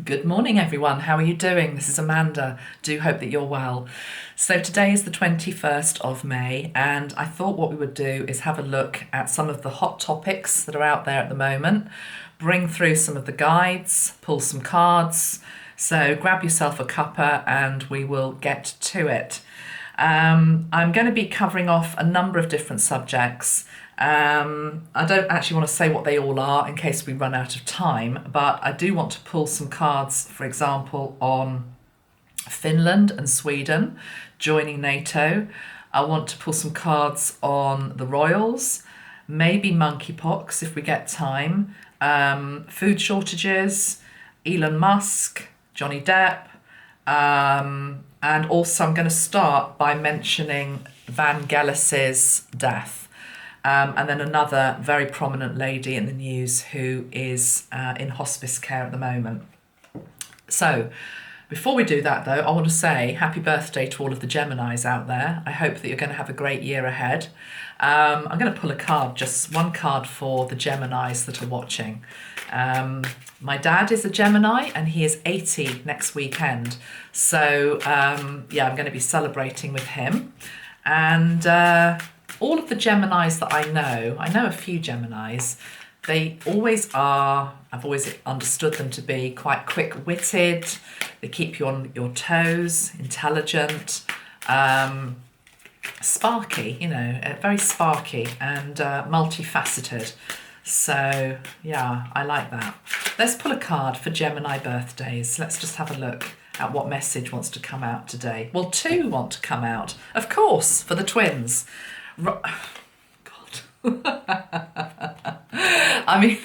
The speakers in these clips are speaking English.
Good morning, everyone. How are you doing? This is Amanda. Do hope that you're well. So, today is the 21st of May, and I thought what we would do is have a look at some of the hot topics that are out there at the moment, bring through some of the guides, pull some cards. So, grab yourself a cuppa and we will get to it. I'm going to be covering off a number of different subjects. I don't actually want to say what they all are in case we run out of time, but I do want to pull some cards, for example, on Finland and Sweden joining NATO. I want to pull some cards on the royals, maybe monkeypox if we get time, food shortages, Elon Musk, Johnny Depp, and also I'm going to start by mentioning Vangelis's death. And then another very prominent lady in the news who is in hospice care at the moment. So, before we do that though, I want to say happy birthday to all of the Geminis out there. I hope that you're going to have a great year ahead. I'm going to pull a card, just one card for the Geminis that are watching. My dad is a Gemini and he is 80 next weekend. So, I'm going to be celebrating with him. And all of the Geminis that I know a few Geminis, they always are, I've always understood them to be quite quick-witted, they keep you on your toes, intelligent, sparky, very sparky and multifaceted. So, yeah, I like that. Let's pull a card for Gemini birthdays. Let's just have a look at what message wants to come out today. Well, two want to come out, of course, for the twins. God. I mean,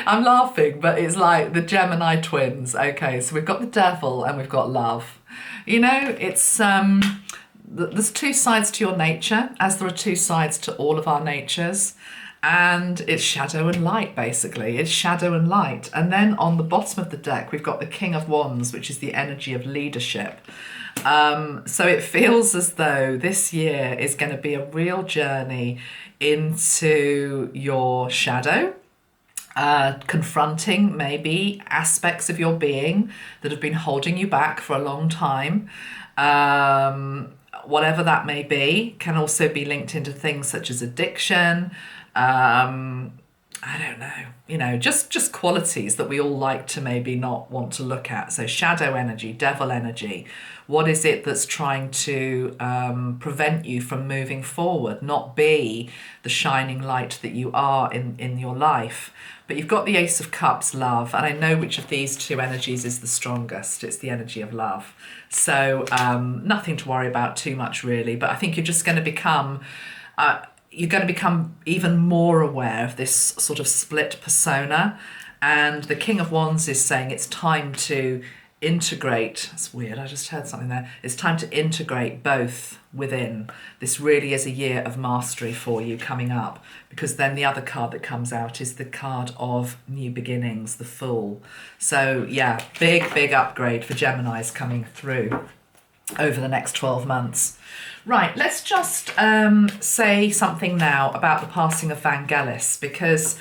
I'm laughing, but it's like the Gemini twins. Okay, so we've got the devil and we've got love. It's there's two sides to your nature, as there are two sides to all of our natures. And it's shadow and light, basically. It's shadow and light. And then on the bottom of the deck, we've got the King of Wands, which is the energy of leadership. So it feels as though this year is going to be a real journey into your shadow, confronting maybe aspects of your being that have been holding you back for a long time. Whatever that may be, can also be linked into things such as addiction. I don't know, just qualities that we all like to maybe not want to look at. So shadow energy, devil energy. What is it that's trying to prevent you from moving forward, not be the shining light that you are in your life? But you've got the Ace of Cups, love, and I know which of these two energies is the strongest. It's the energy of love. So nothing to worry about too much, really. But I think you're just going to become... you're going to become even more aware of this sort of split persona. And the King of Wands is saying it's time to integrate. That's weird, I just heard something there. It's time to integrate both within. This really is a year of mastery for you coming up, because then the other card that comes out is the card of new beginnings, the Fool. So yeah, big upgrade for Geminis coming through over the next 12 months. Right, let's just say something now about the passing of Vangelis, because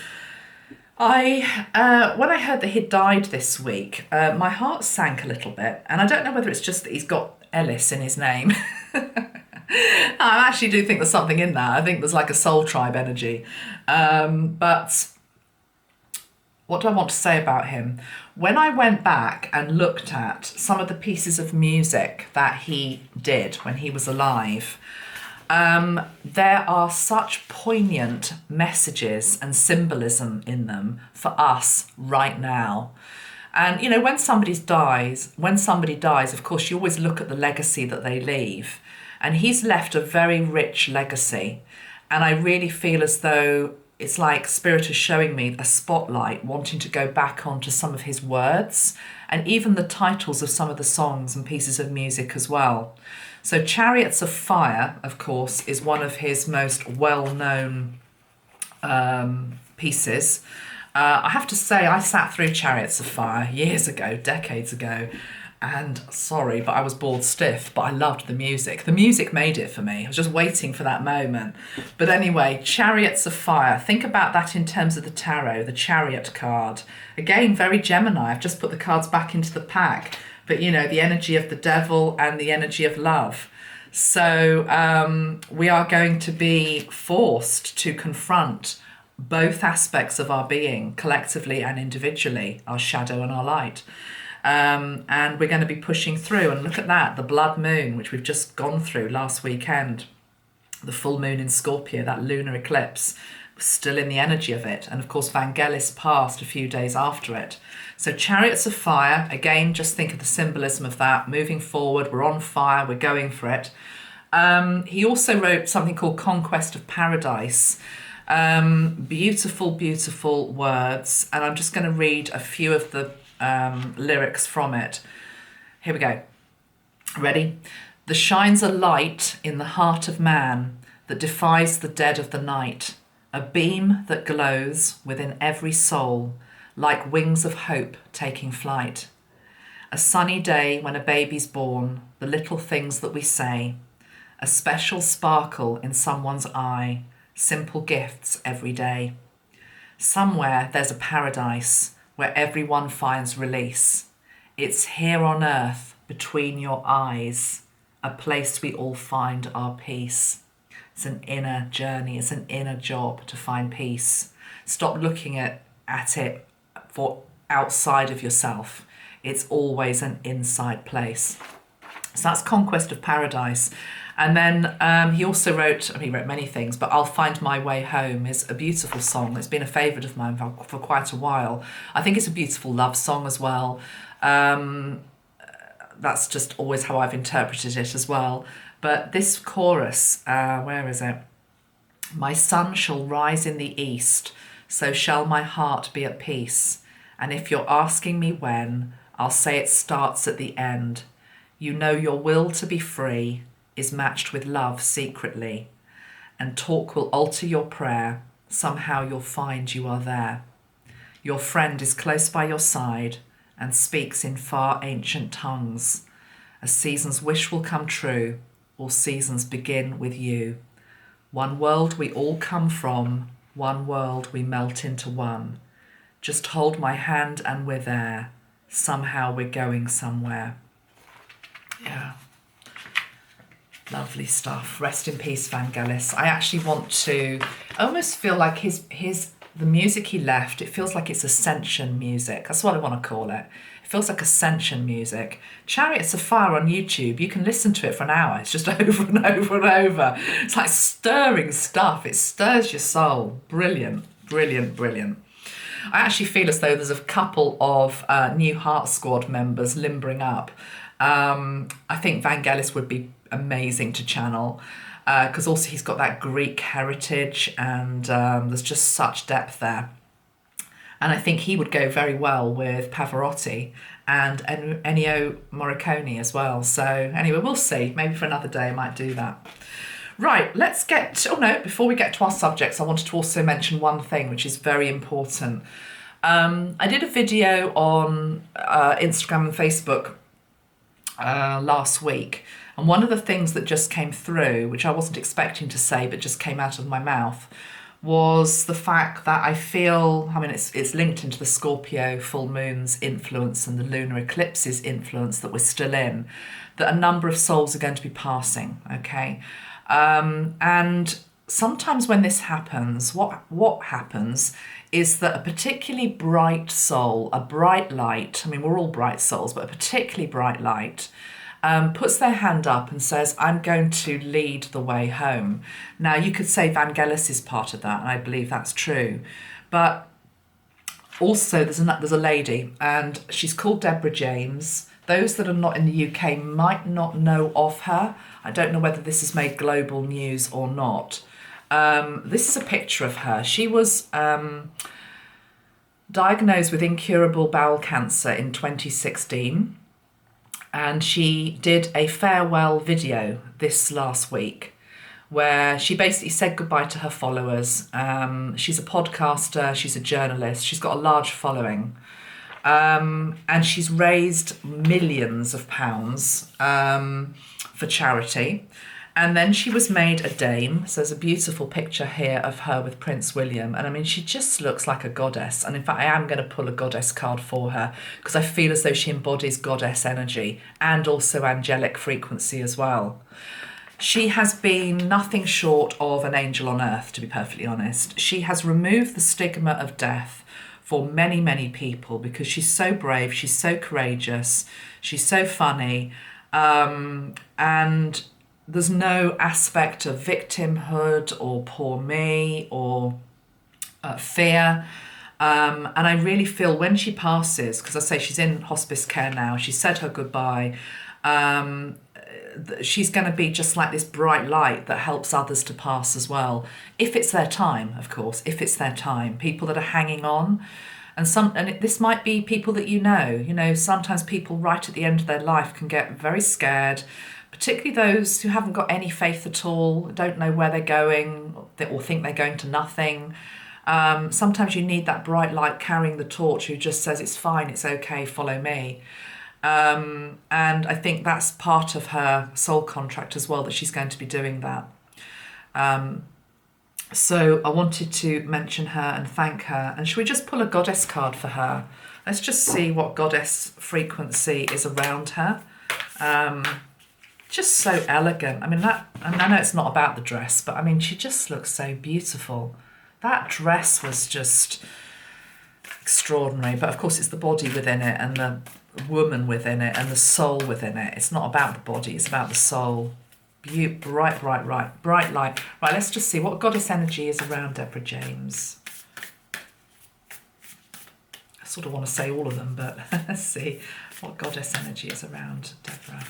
when I heard that he'd died this week, my heart sank a little bit, and I don't know whether it's just that he's got Ellis in his name. I actually do think there's something in that. I think there's like a soul tribe energy. But what do I want to say about him? When I went back and looked at some of the pieces of music that he did when he was alive, there are such poignant messages and symbolism in them for us right now. And, when somebody dies, of course, you always look at the legacy that they leave. And he's left a very rich legacy. And I really feel as though it's like Spirit is showing me a spotlight, wanting to go back onto some of his words and even the titles of some of the songs and pieces of music as well. So Chariots of Fire, of course, is one of his most well-known pieces. I have to say, I sat through Chariots of Fire years ago, decades ago, And sorry, but I was bored stiff, but I loved the music. The music made it for me. I was just waiting for that moment. But anyway, Chariots of Fire. Think about that in terms of the tarot, the Chariot card. Again, very Gemini. I've just put the cards back into the pack. But, you know, the energy of the devil and the energy of love. So we are going to be forced to confront both aspects of our being, collectively and individually, our shadow and our light. And we're going to be pushing through. And look at that, the blood moon, which we've just gone through last weekend, the full moon in Scorpio, that lunar eclipse, was still in the energy of it. And of course, Vangelis passed a few days after it. So Chariots of Fire, again, just think of the symbolism of that. Moving forward, we're on fire, we're going for it. He also wrote something called Conquest of Paradise. Beautiful, beautiful words. And I'm just going to read a few of the lyrics from it. Here we go. Ready? There shines a light in the heart of man that defies the dead of the night, a beam that glows within every soul, like wings of hope taking flight. A sunny day when a baby's born, the little things that we say, a special sparkle in someone's eye, simple gifts every day. Somewhere there's a paradise where everyone finds release. It's here on earth, between your eyes, a place we all find our peace. It's an inner journey, it's an inner job to find peace. Stop looking at it for outside of yourself. It's always an inside place. So that's Conquest of Paradise. And then he also wrote, he wrote many things, but I'll Find My Way Home is a beautiful song. It's been a favourite of mine for quite a while. I think it's a beautiful love song as well. That's just always how I've interpreted it as well. But this chorus, where is it? My sun shall rise in the east, so shall my heart be at peace. And if you're asking me when, I'll say it starts at the end. You know your will to be free is matched with love secretly, and talk will alter your prayer. Somehow you'll find you are there. Your friend is close by your side and speaks in far ancient tongues. A season's wish will come true. All seasons begin with you. One world we all come from, one world we melt into one. Just hold my hand and we're there. Somehow we're going somewhere. Yeah. Lovely stuff. Rest in peace, Vangelis. I actually want to, I almost feel like the music he left, it feels like it's Ascension music. That's what I want to call it. It feels like Ascension music. Chariots of Fire on YouTube, you can listen to it for an hour. It's just over and over and over. It's like stirring stuff. It stirs your soul. Brilliant, brilliant, brilliant. I actually feel as though there's a couple of new Heart Squad members limbering up. I think Vangelis would be amazing to channel because also he's got that Greek heritage and there's just such depth there. And I think he would go very well with Pavarotti and Ennio Morricone as well. So anyway, we'll see. Maybe for another day I might do that. Right, let's get... Oh no, before we get to our subjects, I wanted to also mention one thing which is very important. I did a video on Instagram and Facebook last week. And one of the things that just came through, which I wasn't expecting to say, but just came out of my mouth, was the fact that I feel, I mean, it's linked into the Scorpio full moon's influence and the lunar eclipse's influence that we're still in, that a number of souls are going to be passing, okay? And sometimes when this happens, what happens is that a particularly bright soul, a bright light, I mean, we're all bright souls, but a particularly bright light, puts their hand up and says, I'm going to lead the way home. Now, you could say Vangelis is part of that, and I believe that's true. But also, there's a lady, and she's called Deborah James. Those that are not in the UK might not know of her. I don't know whether this has made global news or not. This is a picture of her. She was diagnosed with incurable bowel cancer in 2016. And she did a farewell video this last week where she basically said goodbye to her followers. She's a podcaster, she's a journalist, she's got a large following. And she's raised millions of pounds for charity. And then she was made a dame. So there's a beautiful picture here of her with Prince William. And I mean, she just looks like a goddess. And in fact, I am going to pull a goddess card for her because I feel as though she embodies goddess energy and also angelic frequency as well. She has been nothing short of an angel on earth, to be perfectly honest. She has removed the stigma of death for many, many people because she's so brave, she's so courageous, she's so funny, and there's no aspect of victimhood or poor me or fear. And I really feel when she passes, because I say she's in hospice care now, she said her goodbye, she's going to be just like this bright light that helps others to pass as well. If it's their time, of course, if it's their time, people that are hanging on. This might be people that you know, sometimes people right at the end of their life can get very scared, particularly those who haven't got any faith at all, don't know where they're going or think they're going to nothing. Sometimes you need that bright light carrying the torch who just says, it's fine, it's okay, follow me. And I think that's part of her soul contract as well, that she's going to be doing that. So I wanted to mention her and thank her. And should we just pull a goddess card for her? Let's just see what goddess frequency is around her. Just so elegant. I mean, I know it's not about the dress, but I mean, she just looks so beautiful. That dress was just extraordinary. But of course, it's the body within it and the woman within it and the soul within it. It's not about the body, it's about the soul. Bright light. Right, let's just see what goddess energy is around Deborah James. I sort of want to say all of them, but let's see what goddess energy is around Deborah.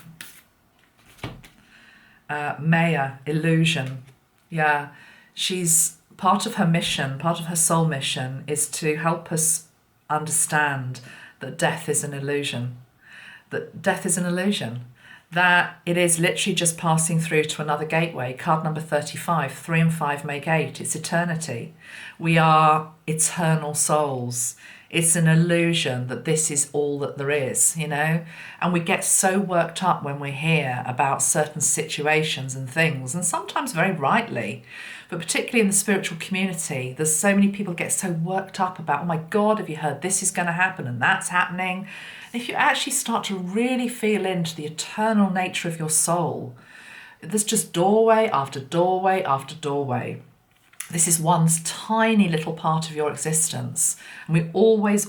Maya, illusion. Yeah, she's part of her mission, part of her soul mission is to help us understand that death is an illusion. That it is literally just passing through to another gateway. Card number 35, 3 and 5 make 8. It's eternity. We are eternal souls. It's an illusion that this is all that there is, And we get so worked up when we hear about certain situations and things, and sometimes very rightly, but particularly in the spiritual community, there's so many people get so worked up about, oh my God, have you heard this is going to happen and that's happening? And if you actually start to really feel into the eternal nature of your soul, there's just doorway after doorway after doorway. This is one tiny little part of your existence. And we always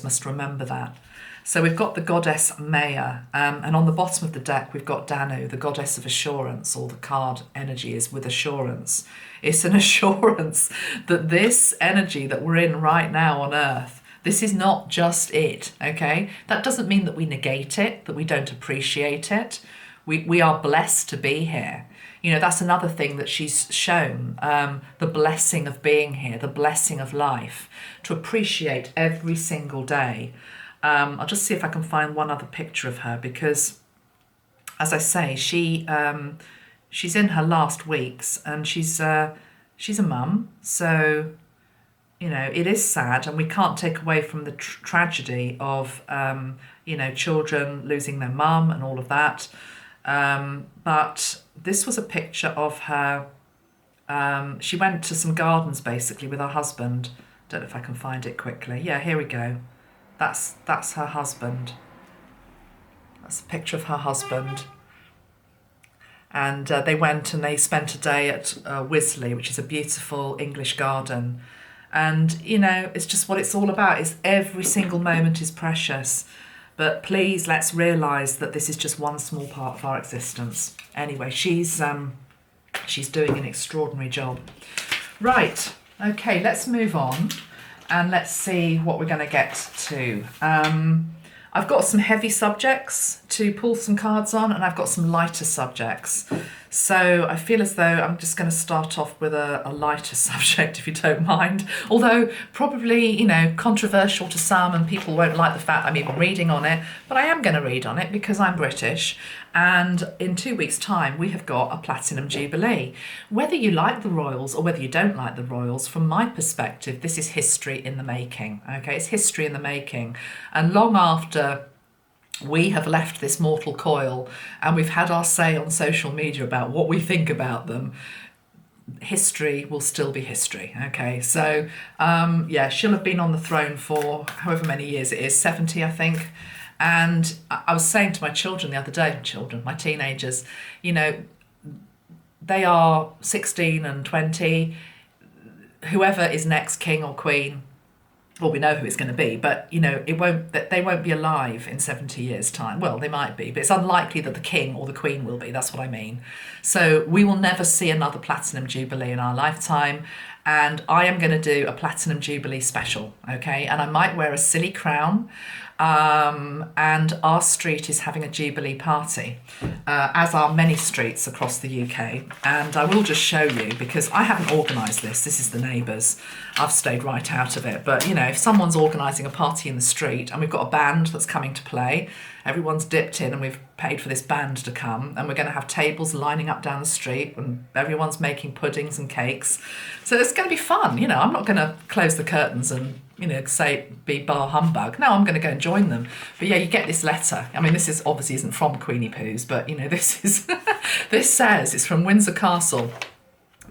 must remember that. So we've got the goddess Maya, and on the bottom of the deck, we've got Danu, the goddess of assurance, or the card energy is with assurance. It's an assurance that this energy that we're in right now on Earth, this is not just it, okay? That doesn't mean that we negate it, that we don't appreciate it. We are blessed to be here. That's another thing that she's shown, the blessing of being here, the blessing of life, to appreciate every single day. I'll just see if I can find one other picture of her because, as I say, she's in her last weeks and she's a mum. So, it is sad and we can't take away from the tragedy of, children losing their mum and all of that. But this was a picture of her. She went to some gardens basically with her husband. Don't know if I can find it quickly. Yeah, here we go. That's her husband. That's a picture of her husband. And they went and they spent a day at Wisley, which is a beautiful English garden. And, it's just what it's all about. Is every single moment is precious. But please, let's realise that this is just one small part of our existence. Anyway, she's doing an extraordinary job. Right, okay, let's move on. And let's see what we're going to get to. I've got some heavy subjects to pull some cards on, and I've got some lighter subjects. So I feel as though I'm just going to start off with a lighter subject, if you don't mind. Although probably, controversial to some, and people won't like the fact I'm even reading on it. But I am going to read on it because I'm British. And in 2 weeks' time, we have got a Platinum Jubilee. Whether you like the Royals or whether you don't like the Royals, from my perspective, this is history in the making. Okay, it's history in the making. And long after we have left this mortal coil and we've had our say on social media about what we think about them, history will still be history. Okay, so she'll have been on the throne for however many years it is, 70 I think. And I was saying to my children the other day, my teenagers, they are 16 and 20. Whoever is next, king or queen, well, we know who it's going to be, but they won't be alive in 70 years' time. Well, they might be, but it's unlikely that the king or the queen will be. That's what I mean. So we will never see another Platinum Jubilee in our lifetime. And I am going to do a Platinum Jubilee special, okay? And I might wear a silly crown. And our street is having a Jubilee party, as are many streets across the UK. And I will just show you, because I haven't organised this. This is the neighbours. I've stayed right out of it. But, if someone's organising a party in the street and we've got a band that's coming to play, everyone's dipped in and we've paid for this band to come, and we're going to have tables lining up down the street and everyone's making puddings and cakes. So it's going to be fun. I'm not going to close the curtains and say be bar humbug. No, I'm going to go and join them. But yeah, you get this letter. I mean, this is obviously isn't from Queenie Poos, but this is this says it's from Windsor Castle.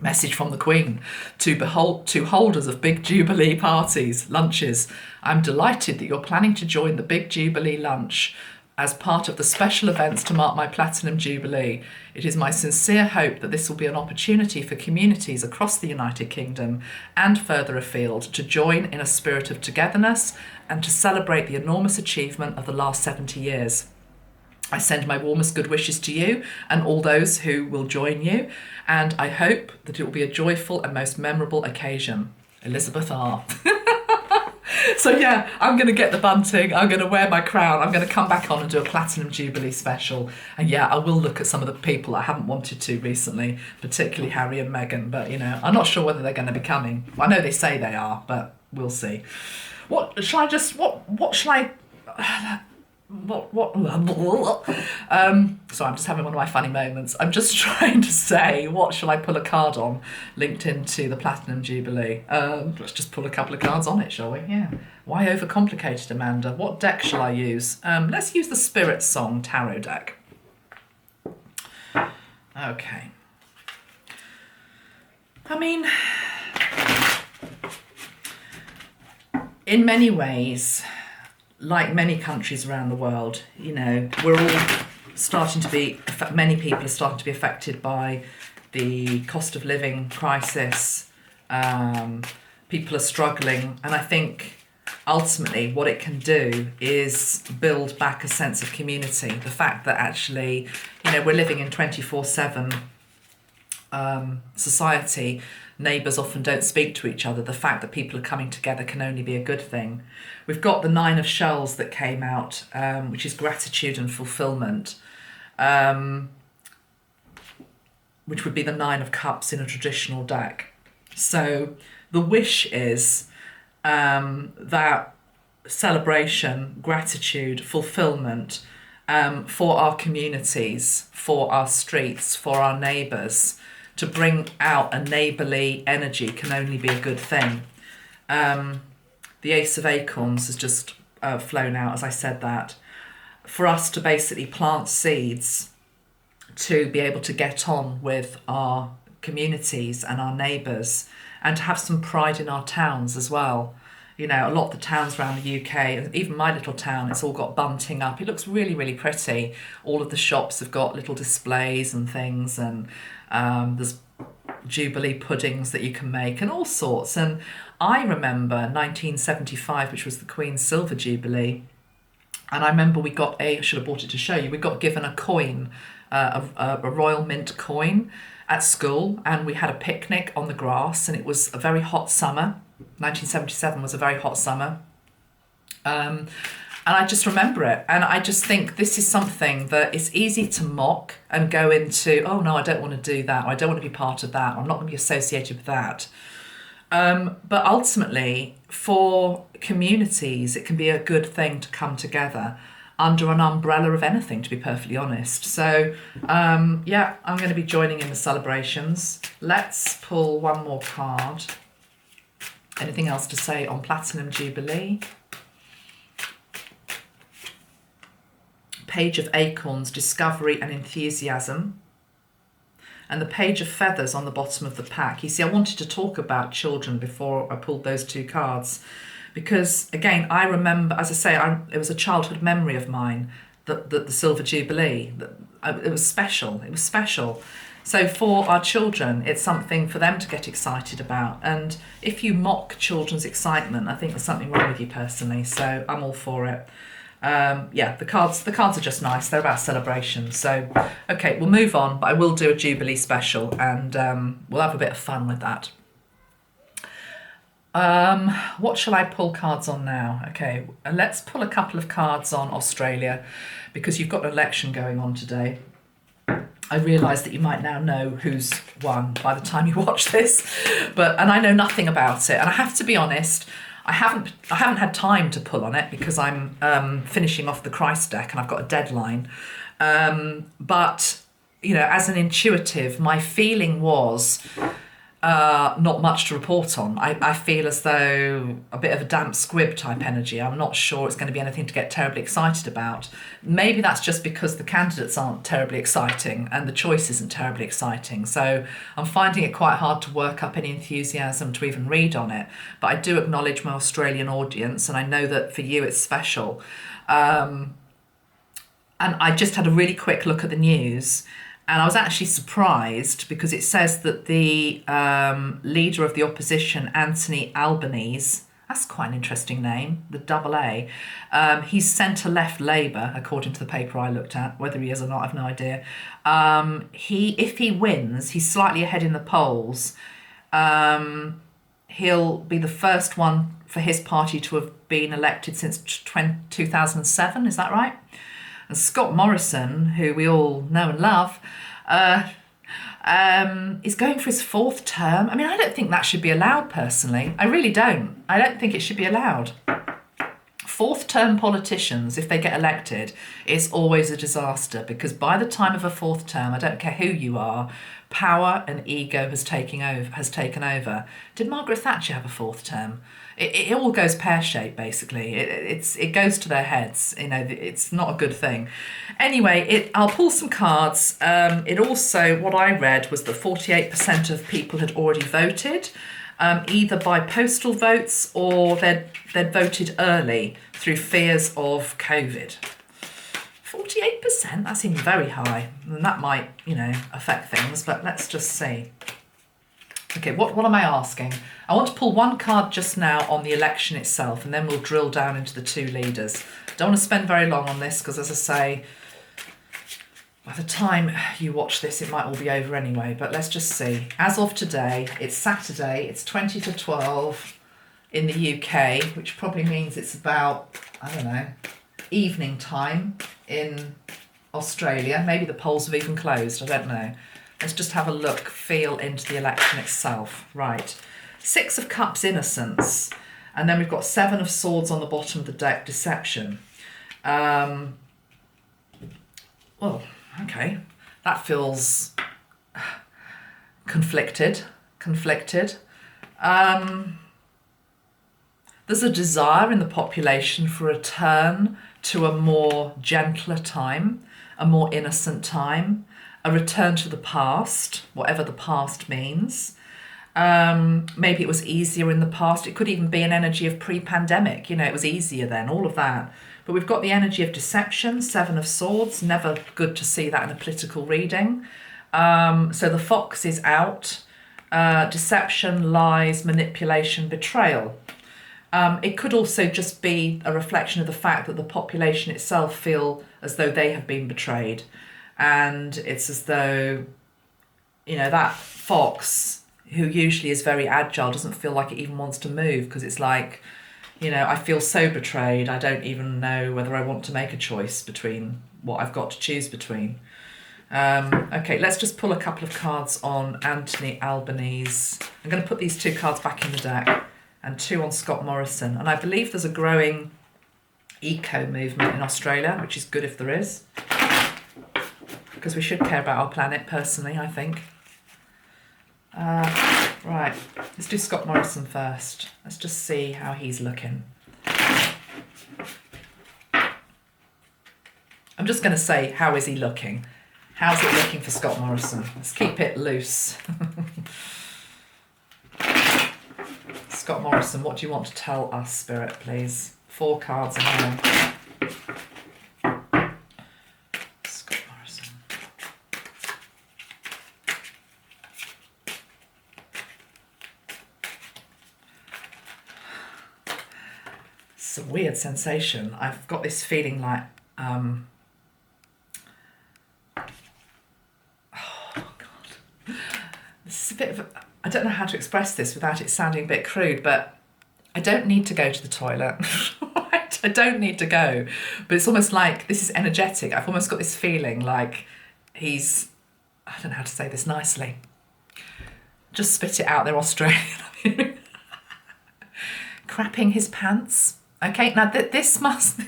Message from the Queen to holders of big Jubilee parties, lunches. I'm delighted that you're planning to join the big Jubilee lunch as part of the special events to mark my Platinum Jubilee. It is my sincere hope that this will be an opportunity for communities across the United Kingdom and further afield to join in a spirit of togetherness and to celebrate the enormous achievement of the last 70 years. I send my warmest good wishes to you and all those who will join you, and I hope that it will be a joyful and most memorable occasion. Elizabeth R. So yeah, I'm going to get the bunting, I'm going to wear my crown, I'm going to come back on and do a Platinum Jubilee special. And yeah, I will look at some of the people I haven't wanted to recently, particularly Harry and Meghan, but I'm not sure whether they're going to be coming. I know they say they are, but we'll see. What shall I sorry, I'm just having one of my funny moments. I'm just trying to say, what shall I pull a card on linked into the Platinum Jubilee? Let's just pull a couple of cards on it, shall we? Yeah. Why overcomplicated, Amanda? What deck shall I use? Let's use the Spirit Song Tarot deck. Okay. I mean, in many ways, like many countries around the world, we're all starting to be, many people are starting to be affected by the cost of living crisis. People are struggling. And I think ultimately what it can do is build back a sense of community. The fact that actually, we're living in 24/7 society. Neighbours often don't speak to each other. The fact that people are coming together can only be a good thing. We've got the 9 of Shells that came out, which is gratitude and fulfilment, which would be the 9 of Cups in a traditional deck. So the wish is that celebration, gratitude, fulfilment for our communities, for our streets, for our neighbours. To bring out a neighbourly energy can only be a good thing. The Ace of Acorns has just flown out as I said that. For us to basically plant seeds to be able to get on with our communities and our neighbours, and to have some pride in our towns as well. A lot of the towns around the UK, and even my little town, it's all got bunting up. It looks really, really pretty. All of the shops have got little displays and things, and there's Jubilee puddings that you can make and all sorts. And I remember 1975, which was the Queen's Silver Jubilee, and I remember I should have bought it to show you, we got given a coin, a Royal Mint coin at school, and we had a picnic on the grass, and it was a very hot summer. 1977 was a very hot summer. And I just remember it. And I just think this is something that it's easy to mock and go into, oh no, I don't want to do that. Or I don't want to be part of that. Or I'm not going to be associated with that. But ultimately, for communities, it can be a good thing to come together under an umbrella of anything, to be perfectly honest. So, yeah, I'm going to be joining in the celebrations. Let's pull one more card. Anything else to say on Platinum Jubilee? Page of Acorns, Discovery and Enthusiasm. And the Page of Feathers on the bottom of the pack. You see, I wanted to talk about children before I pulled those two cards. Because, again, I remember, as I say, it was a childhood memory of mine, the Silver Jubilee. It was special. It was special. So for our children, it's something for them to get excited about. And if you mock children's excitement, I think there's something wrong with you personally. So I'm all for it. Yeah, the cards are just nice. They're about celebrations. So, okay, we'll move on. But I will do a Jubilee special, and we'll have a bit of fun with that. What shall I pull cards on now? Okay, let's pull a couple of cards on Australia, because you've got an election going on today. I realise that you might now know who's won by the time you watch this, and I know nothing about it. And I have to be honest, I haven't had time to pull on it because I'm finishing off the Christ deck and I've got a deadline. But you know, as an intuitive, my feeling was not much to report on. I feel as though a bit of a damp squib type energy. I'm not sure it's going to be anything to get terribly excited about. Maybe that's just because the candidates aren't terribly exciting and the choice isn't terribly exciting. So I'm finding it quite hard to work up any enthusiasm to even read on it. But I do acknowledge my Australian audience, and I know that for you it's special. And I just had a really quick look at the news. And I was actually surprised because it says that the leader of the opposition, Anthony Albanese, that's quite an interesting name, the double A, he's centre-left Labour, according to the paper I looked at. Whether he is or not, I've no idea. If he wins, he's slightly ahead in the polls. He'll be the first one for his party to have been elected since 2007, is that right? And Scott Morrison, who we all know and love, is going for his fourth term. I mean, I don't think that should be allowed, personally. I really don't. I don't think it should be allowed. Fourth term politicians, if they get elected, it's always a disaster, because by the time of a fourth term, I don't care who you are, power and ego has taken over. Did Margaret Thatcher have a fourth term? It all goes pear-shaped, basically. It goes to their heads. You know, it's not a good thing. Anyway, I'll pull some cards. It also, what I read was that 48% of people had already voted, either by postal votes or they'd voted early through fears of COVID. 48%, that seems very high. And that might, you know, affect things, but let's just see. Okay, what am I asking? I want to pull one card just now on the election itself, and then we'll drill down into the two leaders. Don't want to spend very long on this because, as I say, by the time you watch this, it might all be over anyway. But let's just see. As of today, it's Saturday. It's 20 to 12 in the UK, which probably means it's about, I don't know, evening time in Australia. Maybe the polls have even closed. I don't know. Let's just have a look, feel into the election itself. Right. Six of Cups, Innocence. And then we've got Seven of Swords on the bottom of the deck, Deception. Well, okay. That feels conflicted. There's a desire in the population for a turn to a more gentler time, a more innocent time, a return to the past, whatever the past means. Maybe it was easier in the past. It could even be an energy of pre-pandemic. You know, it was easier then, all of that. But we've got the energy of deception, Seven of Swords. Never good to see that in a political reading. So the fox is out. Deception, lies, manipulation, betrayal. It could also just be a reflection of the fact that the population itself feel as though they have been betrayed. And it's as though, you know, that fox, who usually is very agile, doesn't feel like it even wants to move, because it's like, You know, I feel so betrayed. I don't even know whether I want to make a choice between what I've got to choose between. Okay, let's just pull a couple of cards on Anthony Albanese. I'm going to put these 2 cards back in the deck and 2 on Scott Morrison. And I believe there's a growing eco movement in Australia, which is good if there is, because we should care about our planet, personally, I think. Right, let's do Scott Morrison first. Let's just see how he's looking. I'm just going to say, how is he looking? How's it looking for Scott Morrison? Let's keep it loose. Scott Morrison, what do you want to tell us, Spirit, please? 4 cards in here. Scott Morrison. It's a weird sensation. I've got this feeling like... oh, God. This is a bit of... I don't know how to express this without it sounding a bit crude, but I don't need to go to the toilet. Right? I don't need to go. But it's almost like this is energetic. I've almost got this feeling like he's... I don't know how to say this nicely. Just spit it out there, Australian. Crapping his pants. Okay, now this must...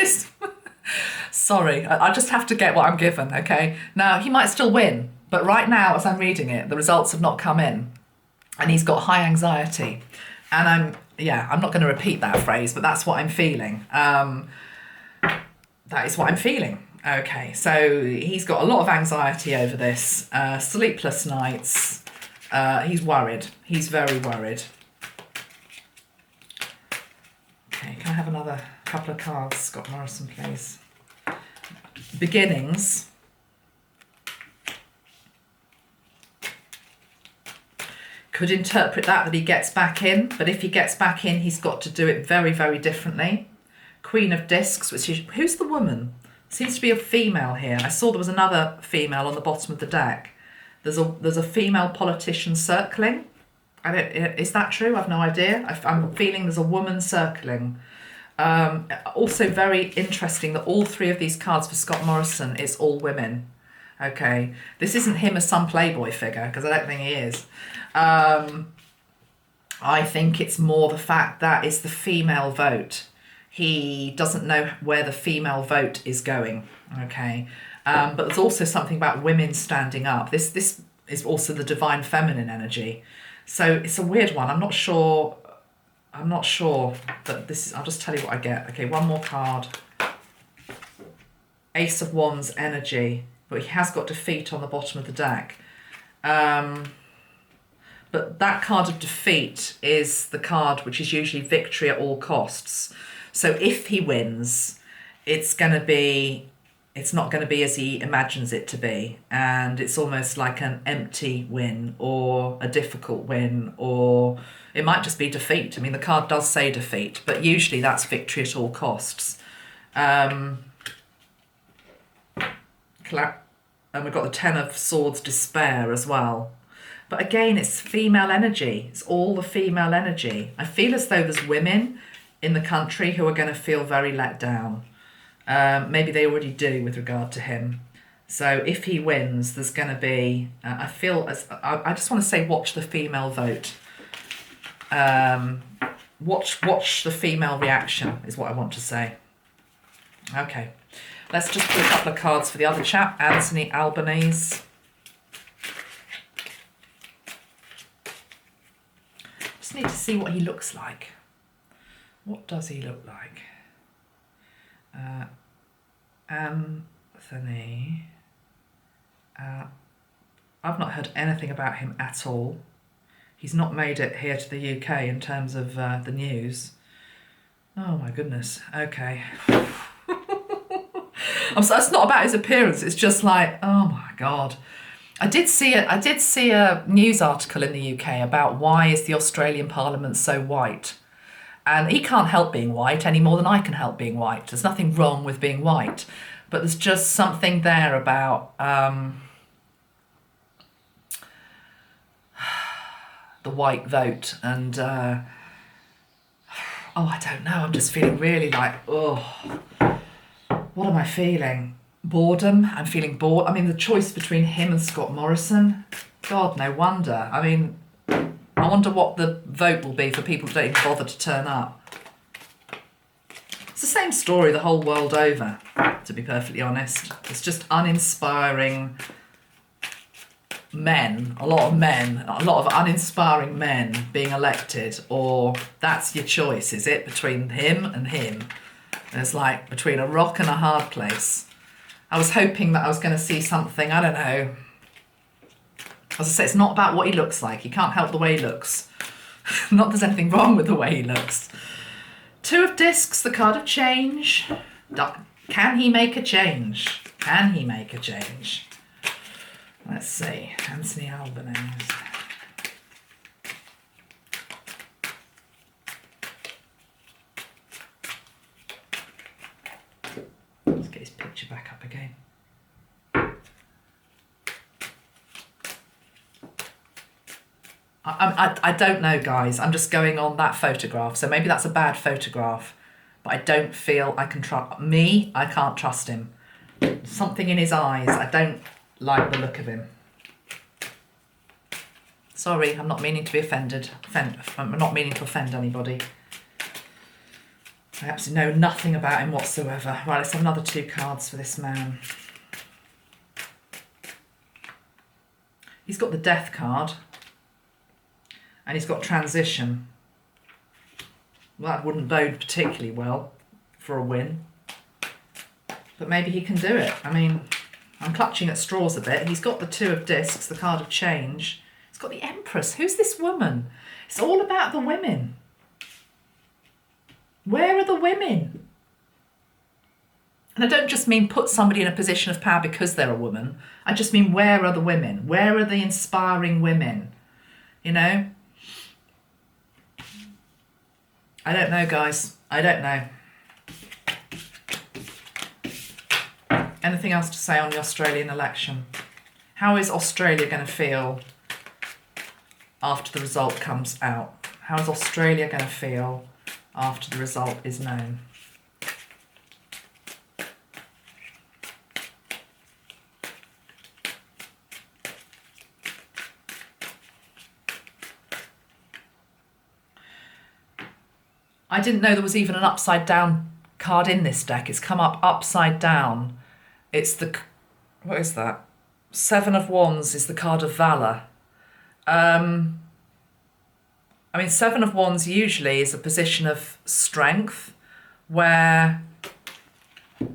Sorry, I just have to get what I'm given, okay? Now, he might still win, but right now, as I'm reading it, the results have not come in. And he's got high anxiety. And I'm not going to repeat that phrase, but that's what I'm feeling. That is what I'm feeling. Okay, so he's got a lot of anxiety over this. Sleepless nights. He's worried. He's very worried. Okay, can I have another couple of cards, Scott Morrison, please? Beginnings. Could interpret that he gets back in, but if he gets back in, he's got to do it very, very differently. Queen of Discs, which is... Who's the woman? Seems to be a female here. I saw there was another female on the bottom of the deck. There's a female politician circling. Is that true? I've no idea. I'm feeling there's a woman circling. Also very interesting that all 3 of these cards for Scott Morrison is all women. Okay, this isn't him as some Playboy figure, because I don't think he is. I think it's more the fact that it's the female vote. He doesn't know where the female vote is going. Okay, but there's also something about women standing up. This is also the divine feminine energy. So it's a weird one. I'm not sure, but this is... I'll just tell you what I get. Okay, one more card. Ace of Wands energy. But he has got defeat on the bottom of the deck. But that card of defeat is the card which is usually victory at all costs. So if he wins, it's not going to be as he imagines it to be. And it's almost like an empty win or a difficult win, or it might just be defeat. I mean, the card does say defeat, but usually that's victory at all costs. And we've got the 10 of Swords, despair as well. But again, it's female energy. It's all the female energy. I feel as though there's women in the country who are going to feel very let down. Maybe they already do with regard to him. So if he wins, there's going to be... I just want to say watch the female vote. Watch the female reaction is what I want to say. Okay. Let's just put a couple of cards for the other chap, Anthony Albanese. Just need to see what he looks like. What does he look like? Anthony. I've not heard anything about him at all. He's not made it here to the UK in terms of the news. Oh my goodness. Okay. It's not about his appearance. It's just like, oh my God. I did see a news article in the UK about why is the Australian Parliament so white. And he can't help being white any more than I can help being white. There's nothing wrong with being white. But there's just something there about the white vote. And Oh, I don't know. I'm just feeling really like, oh, what am I feeling? Boredom. I'm feeling bored. I mean, the choice between him and Scott Morrison, God, no wonder. I mean, I wonder what the vote will be for people who don't even bother to turn up. It's the same story the whole world over, to be perfectly honest. It's just uninspiring men, a lot of uninspiring men being elected, or that's your choice, is it? Between him and him. And it's like between a rock and a hard place. I was hoping that I was going to see something, I don't know. As I say, it's not about what he looks like. He can't help the way he looks. Not that there's anything wrong with the way he looks. Two of discs, the card of change. Can he make a change? Can he make a change? Let's see. Anthony Albanese. Let's get his picture back up again. I don't know, guys. I'm just going on that photograph. So maybe that's a bad photograph. But I don't feel I can trust... Me, I can't trust him. Something in his eyes. I don't like the look of him. Sorry, I'm not meaning to be offended. I'm not meaning to offend anybody. I absolutely know nothing about him whatsoever. Right, let's have another 2 cards for this man. He's got the Death card. And he's got transition. Well, that wouldn't bode particularly well for a win. But maybe he can do it. I mean, I'm clutching at straws a bit. He's got the 2 of discs, the card of change. He's got the Empress. Who's this woman? It's all about the women. Where are the women? And I don't just mean put somebody in a position of power because they're a woman. I just mean, where are the women? Where are the inspiring women? You know? I don't know, guys. I don't know. Anything else to say on the Australian election? How is Australia going to feel after the result comes out? How is Australia going to feel after the result is known? I didn't know there was even an upside down card in this deck. It's come up upside down. It's the... What is that? 7 of Wands is the card of Valour. I mean, 7 of Wands usually is a position of strength where... But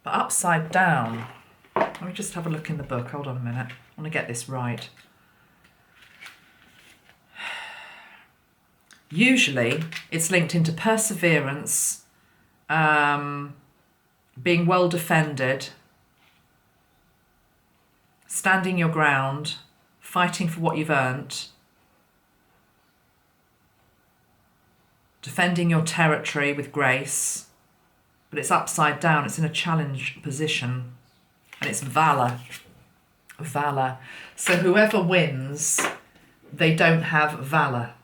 upside down... Let me just have a look in the book. Hold on a minute. I want to get this right. Usually, it's linked into perseverance, being well defended, standing your ground, fighting for what you've earned, defending your territory with grace, but it's upside down, it's in a challenge position, and it's valour. Valour. So whoever wins, they don't have valour.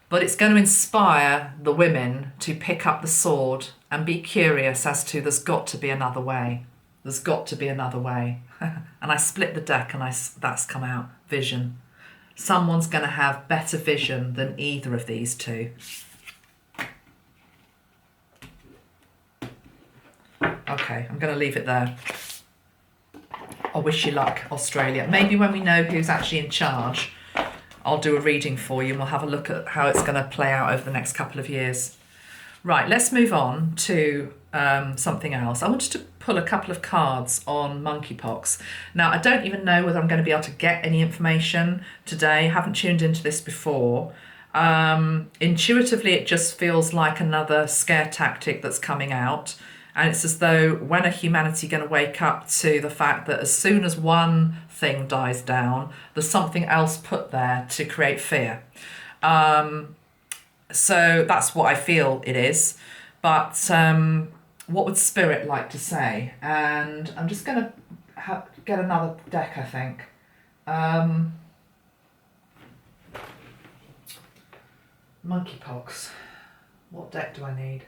But it's going to inspire the women to pick up the sword and be curious as to there's got to be another way. There's got to be another way. And I split the deck and that's come out. Vision. Someone's going to have better vision than either of these two. Okay, I'm going to leave it there. I wish you luck, Australia. Maybe when we know who's actually in charge, I'll do a reading for you and we'll have a look at how it's going to play out over the next couple of years. Right, let's move on to something else. I wanted to pull a couple of cards on monkeypox. Now, I don't even know whether I'm going to be able to get any information today. I haven't tuned into this before. Intuitively, it just feels like another scare tactic that's coming out. And it's as though when are humanity going to wake up to the fact that as soon as one thing dies down, there's something else put there to create fear. So that's what I feel it is. But what would Spirit like to say? And I'm just going to get another deck, I think. Monkeypox. What deck do I need?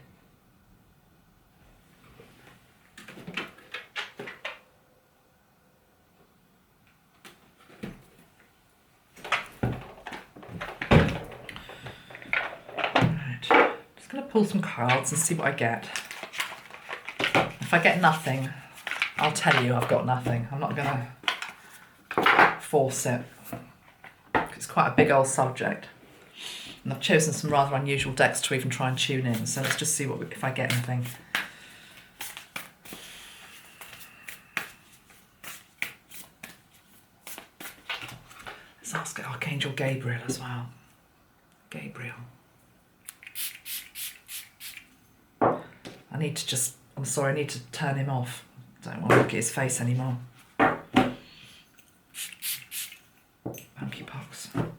Right. Just going to pull some cards and see what I get. If I get nothing, I'll tell you I've got nothing. I'm not going to force it. It's quite a big old subject. And I've chosen some rather unusual decks to even try and tune in. So let's just see if I get anything. Let's ask Archangel Gabriel as well. Gabriel. I need to turn him off. Don't want to look at his face anymore. Monkeypox.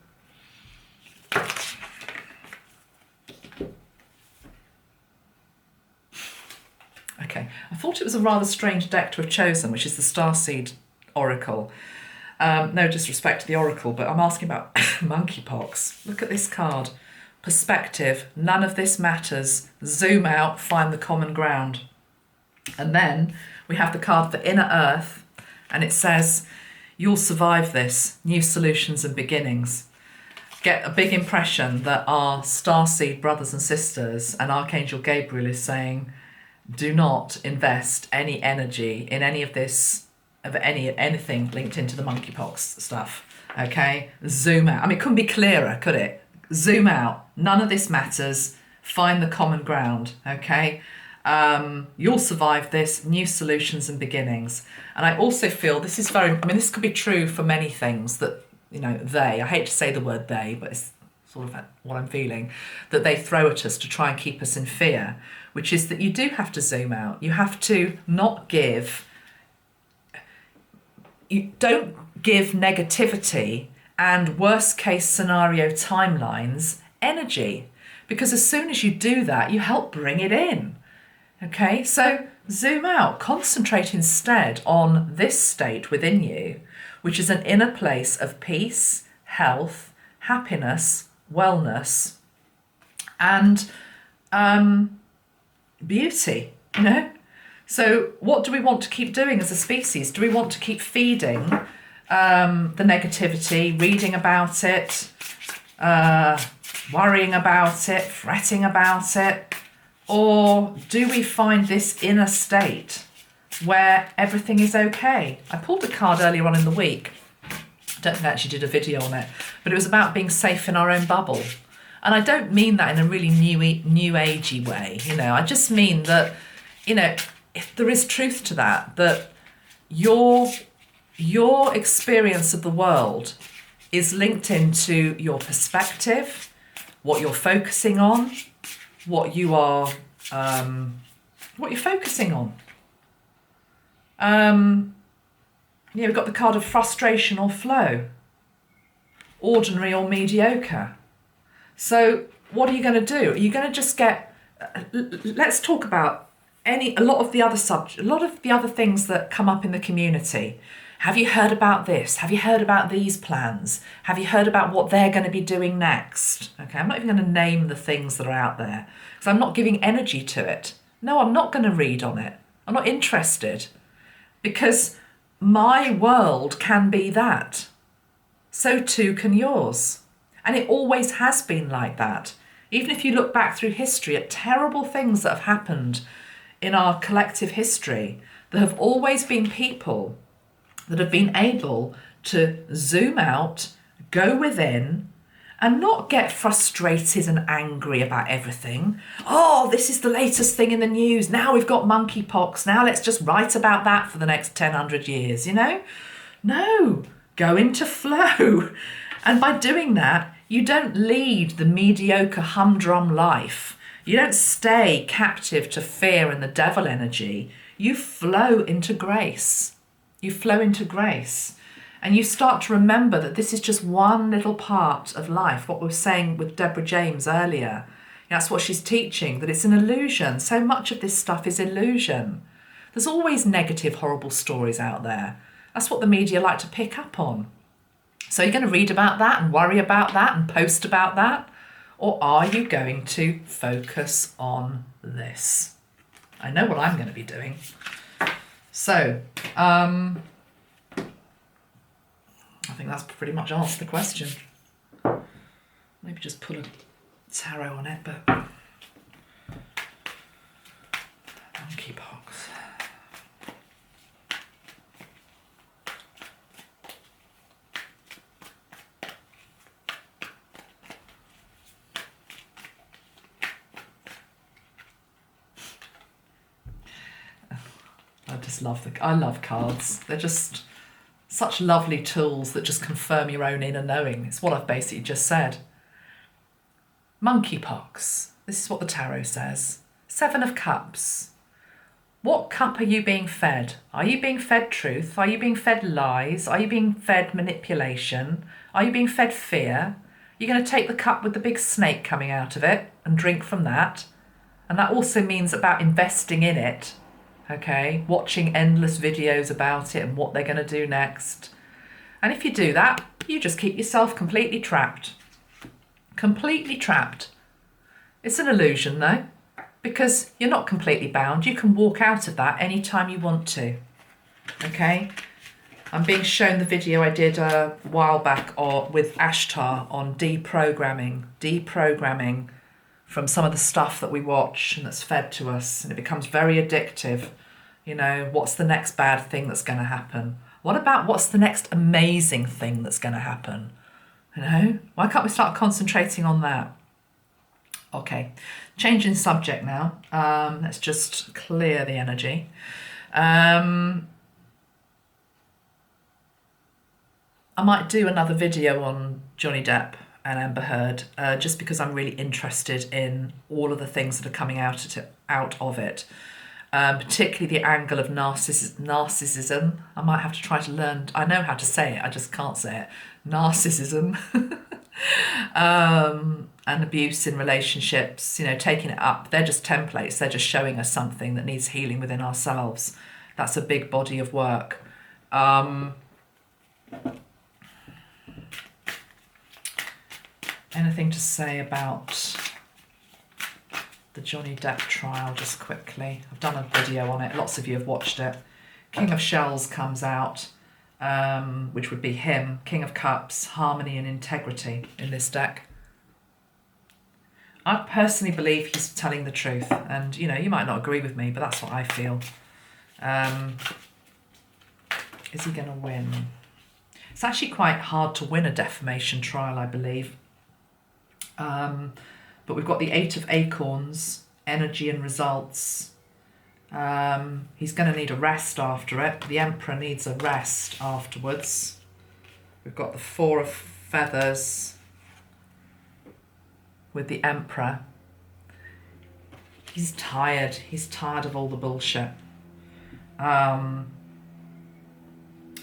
Okay, I thought it was a rather strange deck to have chosen, which is the Starseed Oracle. No disrespect to the Oracle, but I'm asking about monkeypox. Look at this card. Perspective, none of this matters. Zoom out, find the common ground. And then we have the card for Inner Earth, and it says, you'll survive this, new solutions and beginnings. Get a big impression that our Starseed brothers and sisters and Archangel Gabriel is saying, do not invest any energy in any of this, of anything linked into the monkeypox stuff. Okay, zoom out. I mean, it couldn't be clearer, could it? Zoom out. None of this matters. Find the common ground. Okay, you'll survive this. New solutions and beginnings. And I also feel this is very. I mean, this could be true for many things that they. I hate to say the word they, but it's sort of what I'm feeling, that they throw at us to try and keep us in fear, which is that you do have to zoom out. You have to not give. You don't give negativity and worst case scenario timelines energy, because as soon as you do that, you help bring it in. Okay, so zoom out, concentrate instead on this state within you, which is an inner place of peace, health, happiness, wellness, and beauty, So what do we want to keep doing as a species? Do we want to keep feeding the negativity, reading about it, worrying about it, fretting about it? Or do we find this inner state where everything is okay? I pulled a card earlier on in the week. I don't think I actually did a video on it, but it was about being safe in our own bubble. And I don't mean that in a really new agey way. I just mean that, if there is truth to that your experience of the world is linked into your perspective, what you're focusing on, what you're focusing on. We've got the card of frustration or flow, ordinary or mediocre. So what are you going to do? Are you going to just get? Let's talk about a lot of the other things that come up in the community. Have you heard about this? Have you heard about these plans? Have you heard about what they're going to be doing next? Okay, I'm not even going to name the things that are out there because I'm not giving energy to it. No, I'm not going to read on it. I'm not interested because my world can be that. So too can yours. And it always has been like that. Even if you look back through history at terrible things that have happened in our collective history, there have always been people that have been able to zoom out, go within, and not get frustrated and angry about everything. Oh, this is the latest thing in the news. Now we've got monkeypox. Now let's just write about that for the next 100 years, No, go into flow. And by doing that, you don't lead the mediocre humdrum life. You don't stay captive to fear and the devil energy. You flow into grace. You flow into grace. And you start to remember that this is just one little part of life. What we were saying with Deborah James earlier. That's what she's teaching, that it's an illusion. So much of this stuff is illusion. There's always negative, horrible stories out there. That's what the media like to pick up on. So you're going to read about that and worry about that and post about that? Or are you going to focus on this? I know what I'm going to be doing. So, I think that's pretty much answered the question. Maybe just put a tarot on it, but monkeypox. I love cards. They're just such lovely tools that just confirm your own inner knowing. It's what I've basically just said. Monkeypox. This is what the tarot says. 7 of Cups. What cup are you being fed? Are you being fed truth? Are you being fed lies? Are you being fed manipulation? Are you being fed fear? You're going to take the cup with the big snake coming out of it and drink from that. And that also means about investing in it. Okay, watching endless videos about it and what they're going to do next. And if you do that, you just keep yourself completely trapped. Completely trapped. It's an illusion though, because you're not completely bound. You can walk out of that anytime you want to. Okay, I'm being shown the video I did a while back with Ashtar on deprogramming from some of the stuff that we watch and that's fed to us, and it becomes very addictive. You know, what's the next bad thing that's going to happen? What about what's the next amazing thing that's going to happen? You know, why can't we start concentrating on that? Okay, changing subject now. Let's just clear the energy. I might do another video on Johnny Depp and Amber Heard, just because I'm really interested in all of the things that are coming out of it. Particularly the angle of narcissism. I might have to try to learn. I know how to say it, I just can't say it. Narcissism. And abuse in relationships, you know, taking it up. They're just templates. They're just showing us something that needs healing within ourselves. That's a big body of work. Anything to say about the Johnny Depp trial, just quickly? I've done a video on it. Lots of you have watched it. King of Shells comes out, which would be him. King of Cups, harmony and integrity in this deck. I personally believe he's telling the truth. And, you know, you might not agree with me, but that's what I feel. Is he going to win? It's actually quite hard to win a defamation trial, I believe. But we've got the 8 of Acorns, energy and results. He's going to need a rest after it. The Emperor needs a rest afterwards. We've got the 4 of Feathers with the Emperor. He's tired. He's tired of all the bullshit. And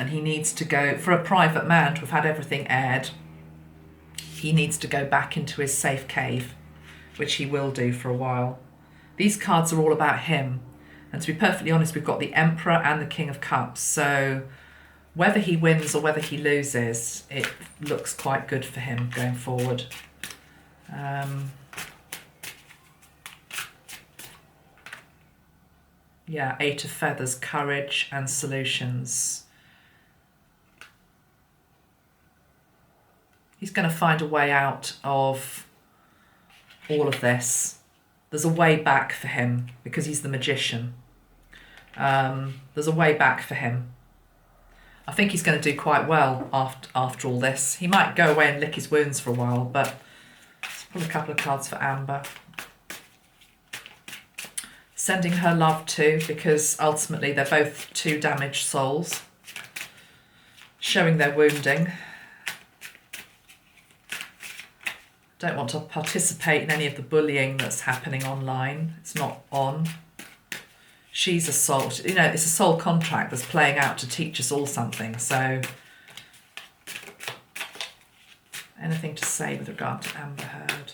he needs to go, for a private man to have had everything aired, he needs to go back into his safe cave, which he will do for a while. These cards are all about him. And to be perfectly honest, we've got the Emperor and the King of Cups. So whether he wins or whether he loses, it looks quite good for him going forward. Yeah, 8 of Feathers, courage and solutions. He's going to find a way out of all of this. There's a way back for him because he's the magician. There's a way back for him. I think he's going to do quite well after all this. He might go away and lick his wounds for a while, but let's pull a couple of cards for Amber. Sending her love too, because ultimately they're both 2 damaged souls. Showing their wounding. Don't want to participate in any of the bullying that's happening online. It's not on. She's a soul. You know, it's a soul contract that's playing out to teach us all something. So, anything to say with regard to Amber Heard?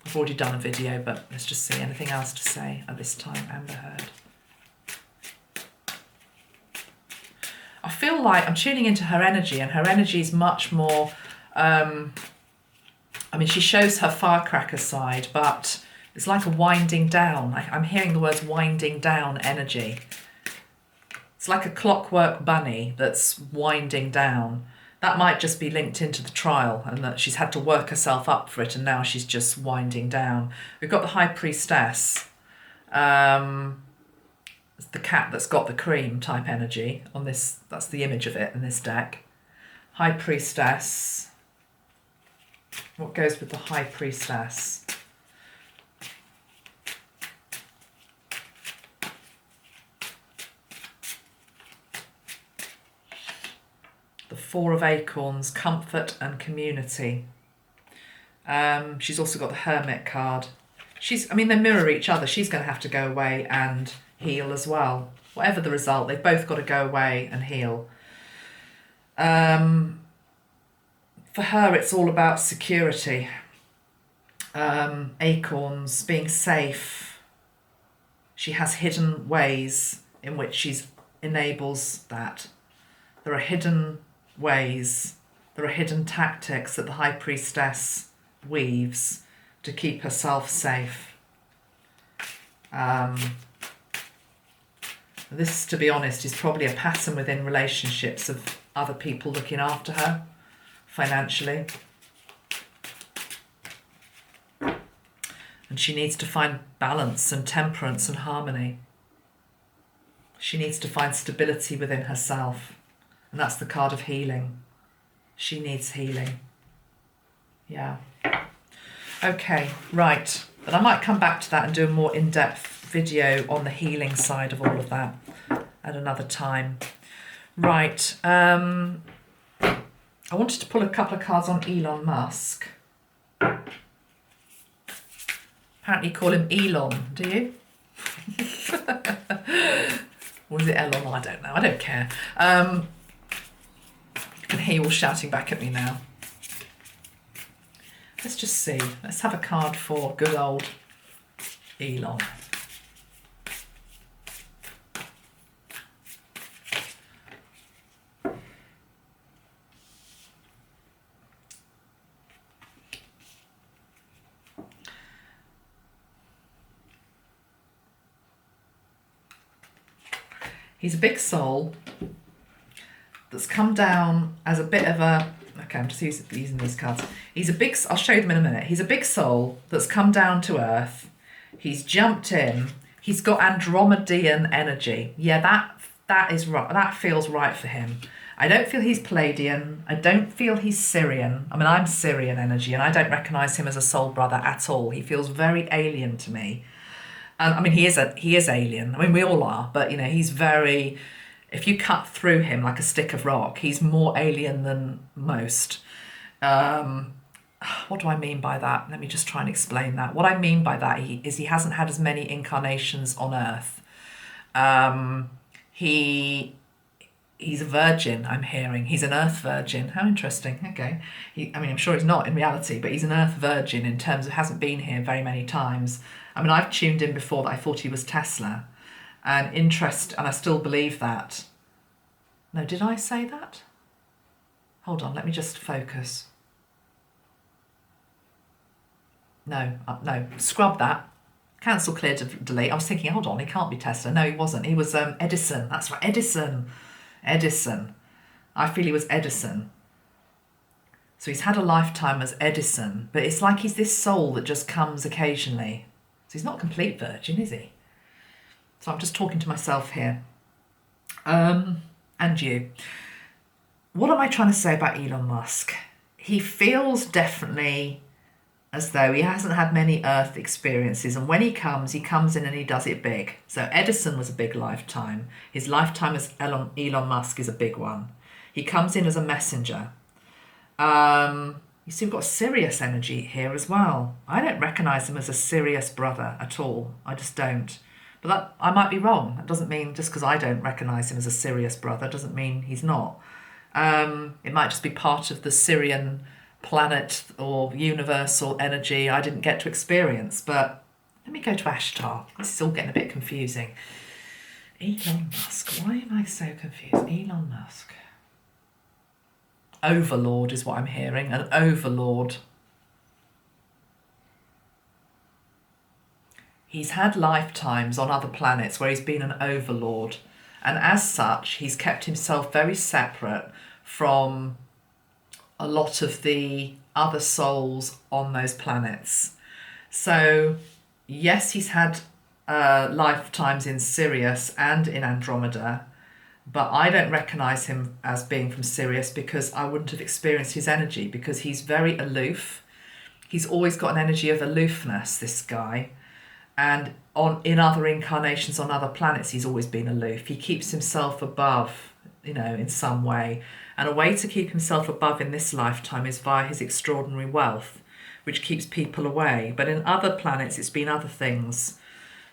I've already done a video, but let's just see. Anything else to say at this time, Amber Heard? I feel like I'm tuning into her energy, and her energy is much more, she shows her firecracker side, but it's like a winding down. I'm hearing the words winding down energy. It's like a clockwork bunny that's winding down. That might just be linked into the trial, and that she's had to work herself up for it, and now she's just winding down. We've got the High Priestess. It's the cat that's got the cream type energy on this. That's the image of it in this deck. High Priestess. What goes with the High Priestess? The Four of Acorns, comfort and community. She's also got the Hermit card. They mirror each other. She's going to have to go away and heal as well. Whatever the result, they've both got to go away and heal. For her, it's all about security. Acorns, being safe. She has hidden ways in which she enables that. There are hidden ways, there are hidden tactics that the High Priestess weaves to keep herself safe. This, to be honest, is probably a pattern within relationships of other people looking after her financially. And she needs to find balance and temperance and harmony. She needs to find stability within herself. And that's the card of healing. She needs healing. Yeah. Okay, right. But I might come back to that and do a more in-depth video on the healing side of all of that at another time. Right. I wanted to pull a couple of cards on Elon Musk. Apparently you call him Elon, do you? Or is it Elon? I don't know. I don't care. I can hear you all shouting back at me now. Let's just see. Let's have a card for good old Elon. He's a big soul that's come down as a bit of a... Okay, I'm just using these cards. He's a big... I'll show you them in a minute. He's a big soul that's come down to Earth. He's jumped in. He's got Andromedan energy. Yeah, that is right. That feels right for him. I don't feel he's Palladian. I don't feel he's Syrian. I'm Syrian energy, and I don't recognise him as a soul brother at all. He feels very alien to me. He is alien. We all are, but he's very... If you cut through him like a stick of rock, he's more alien than most. What do I mean by that? Let me just try and explain that. What I mean by that is he hasn't had as many incarnations on Earth. He's a virgin, I'm hearing. He's an Earth virgin. How interesting. Okay. I'm sure he's not in reality, but he's an Earth virgin in terms of hasn't been here very many times. I've tuned in before that I thought he was Tesla. And I still believe that. No, did I say that? Hold on, let me just focus. No, scrub that. Cancel, clear, delete. I was thinking, hold on, he can't be Tesla. No, he wasn't. He was Edison. That's right, Edison. I feel he was Edison. So he's had a lifetime as Edison, but it's like he's this soul that just comes occasionally. So he's not a complete virgin, is he? So I'm just talking to myself here. And you. What am I trying to say about Elon Musk? He feels definitely as though he hasn't had many Earth experiences. And when he comes in and he does it big. So Edison was a big lifetime. His lifetime as Elon Musk is a big one. He comes in as a messenger. You see, we've got Sirius energy here as well. I don't recognise him as a Sirius brother at all. I just don't. But that I might be wrong. That doesn't mean just because I don't recognise him as a Sirius brother doesn't mean he's not. It might just be part of the Syrian planet or universal energy I didn't get to experience. But let me go to Ashtar. This is all getting a bit confusing. Elon Musk. Why am I so confused? Elon Musk. Overlord is what I'm hearing. An overlord. He's had lifetimes on other planets where he's been an overlord. And as such, he's kept himself very separate from a lot of the other souls on those planets. So, yes, he's had lifetimes in Sirius and in Andromeda, but I don't recognise him as being from Sirius because I wouldn't have experienced his energy, because he's very aloof. He's always got an energy of aloofness, this guy. And in other incarnations on other planets, he's always been aloof. He keeps himself above, in some way. And a way to keep himself above in this lifetime is via his extraordinary wealth, which keeps people away. But in other planets, it's been other things.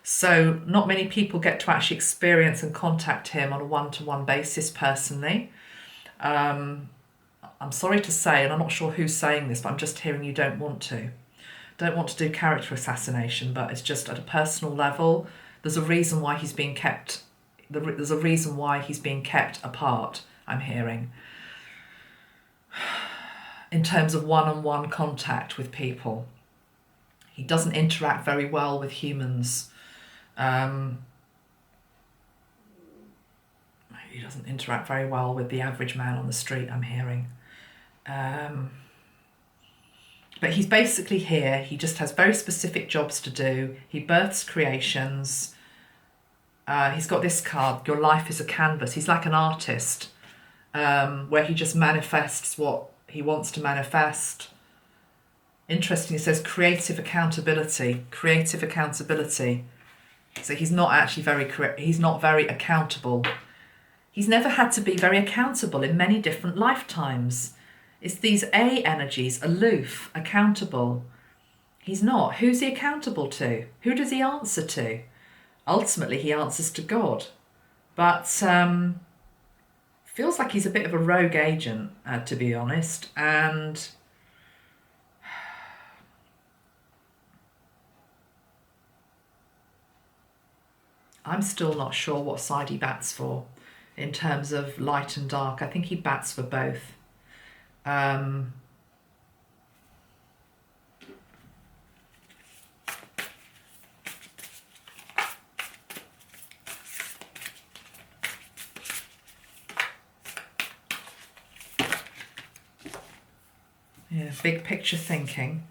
So not many people get to actually experience and contact him on a one-to-one basis personally. I'm sorry to say, and I'm not sure who's saying this, but I'm just hearing you don't want to. Don't want to do character assassination, but it's just at a personal level. There's a reason why he's being kept. There's a reason why he's being kept apart, I'm hearing. In terms of one-on-one contact with people. He doesn't interact very well with humans. He doesn't interact very well with the average man on the street, I'm hearing. But he's basically here. He just has very specific jobs to do. He births creations. He's got this card, your life is a canvas. He's like an artist, where he just manifests what he wants to manifest. Interesting, it says creative accountability. Creative accountability. So he's not actually he's not very accountable. He's never had to be very accountable in many different lifetimes. It's these A energies, aloof, accountable. He's not. Who's he accountable to? Who does he answer to? Ultimately, he answers to God. But feels like he's a bit of a rogue agent, to be honest. And I'm still not sure what side he bats for in terms of light and dark. I think he bats for both. Yeah, big picture thinking.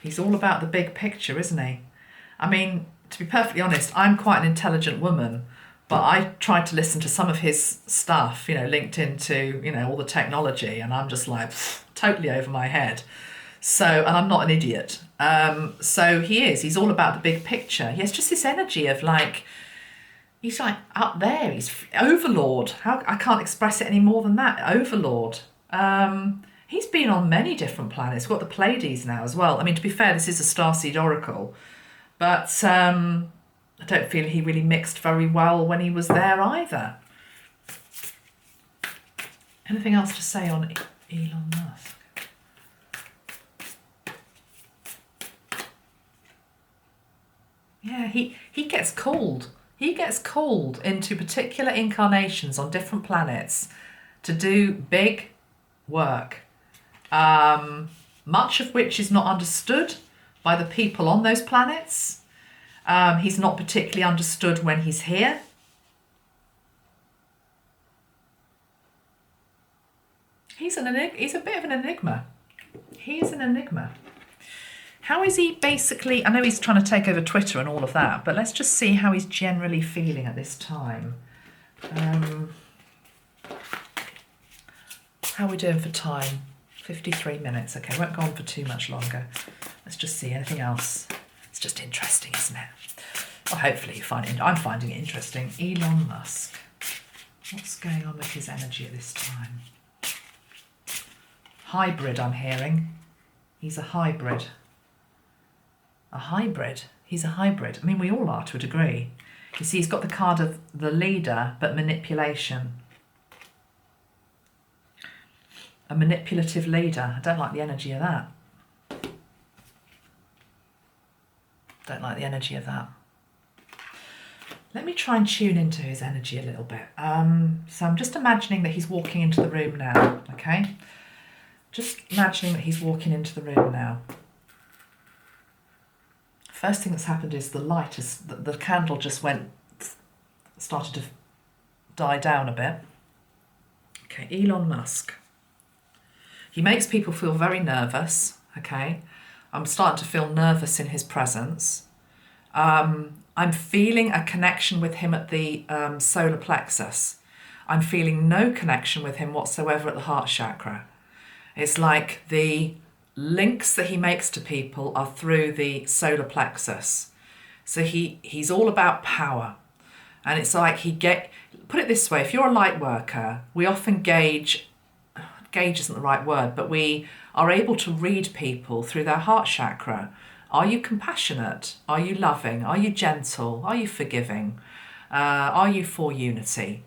He's all about the big picture, isn't he? I mean, to be perfectly honest, I'm quite an intelligent woman, but I tried to listen to some of his stuff, linked into, all the technology, and I'm just like, totally over my head. So, and I'm not an idiot. So he's all about the big picture. He has just this energy of he's like up there, he's overlord. I can't express it any more than that, overlord. He's been on many different planets. We've got the Pleiades now as well. I mean, to be fair, this is a starseed oracle, but I don't feel he really mixed very well when he was there either. Anything else to say on Elon Musk? Yeah, he gets called. He gets called into particular incarnations on different planets to do big work, much of which is not understood by the people on those planets. He's not particularly understood when he's here. He's a bit of an enigma. He is an enigma. How is he basically... I know he's trying to take over Twitter and all of that, but let's just see how he's generally feeling at this time. How are we doing for time? 53 minutes. Okay, won't go on for too much longer. Let's just see anything else. It's just interesting, isn't it? Well, hopefully you find it. I'm finding it interesting. Elon Musk. What's going on with his energy at this time? Hybrid, I'm hearing. He's a hybrid. A hybrid? He's a hybrid. I mean, we all are to a degree. You see, he's got the card of the leader, but manipulation. A manipulative leader. I don't like the energy of that. Don't like the energy of that. Let me try and tune into his energy a little bit. So I'm just imagining that he's walking into the room now, okay? Just imagining that he's walking into the room now. First thing that's happened is the candle just started to die down a bit. Okay, Elon Musk. He makes people feel very nervous, okay? I'm starting to feel nervous in his presence. I'm feeling a connection with him at the solar plexus. I'm feeling no connection with him whatsoever at the heart chakra. It's like the links that he makes to people are through the solar plexus. So he's all about power. And it's like put it this way, if you're a light worker, we often gauge isn't the right word, but we are able to read people through their heart chakra. Are you compassionate? Are you loving? Are you gentle? Are you forgiving? Are you for unity?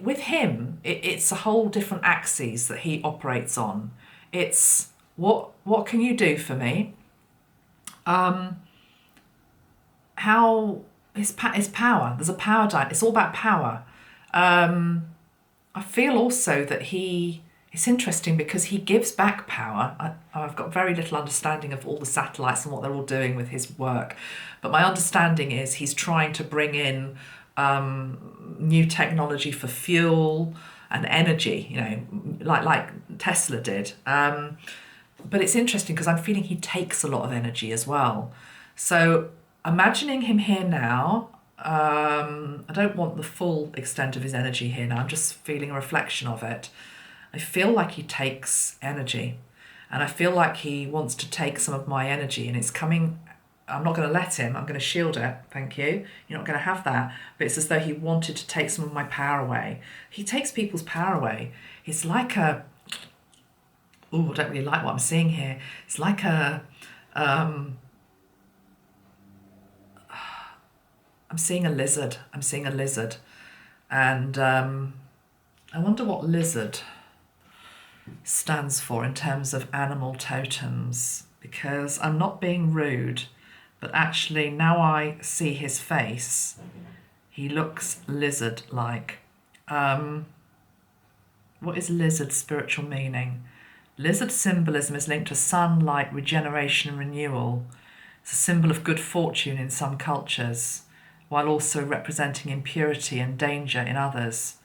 With him, it's a whole different axes that he operates on. It's what can you do for me? How is power? There's a power dynamic. It's all about power. I feel also that it's interesting because he gives back power. I've got very little understanding of all the satellites and what they're all doing with his work. But my understanding is he's trying to bring in new technology for fuel and energy, like Tesla did. But it's interesting because I'm feeling he takes a lot of energy as well. So imagining him here now, I don't want the full extent of his energy here now. I'm just feeling a reflection of it. I feel like he takes energy, and I feel like he wants to take some of my energy, and it's coming. I'm not going to let him. I'm going to shield it. Thank you. You're not going to have that. But it's as though he wanted to take some of my power away. He takes people's power away. It's like I don't really like what I'm seeing here. It's like I'm seeing a lizard. And I wonder what lizard stands for in terms of animal totems, because I'm not being rude, but actually now I see his face, he looks lizard-like. What is lizard spiritual meaning? Lizard symbolism is linked to sunlight, regeneration and renewal. It's a symbol of good fortune in some cultures, while also representing impurity and danger in others.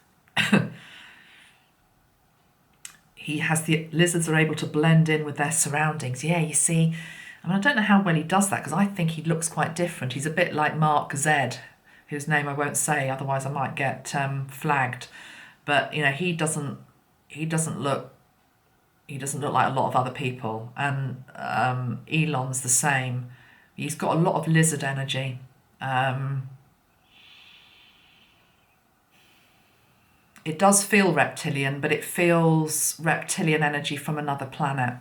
The lizards are able to blend in with their surroundings. Yeah, you see, I don't know how well he does that, because I think he looks quite different. He's a bit like Mark Z, whose name I won't say, otherwise I might get flagged. But he doesn't look like a lot of other people, and Elon's the same. He's got a lot of lizard energy. It does feel reptilian, but it feels reptilian energy from another planet,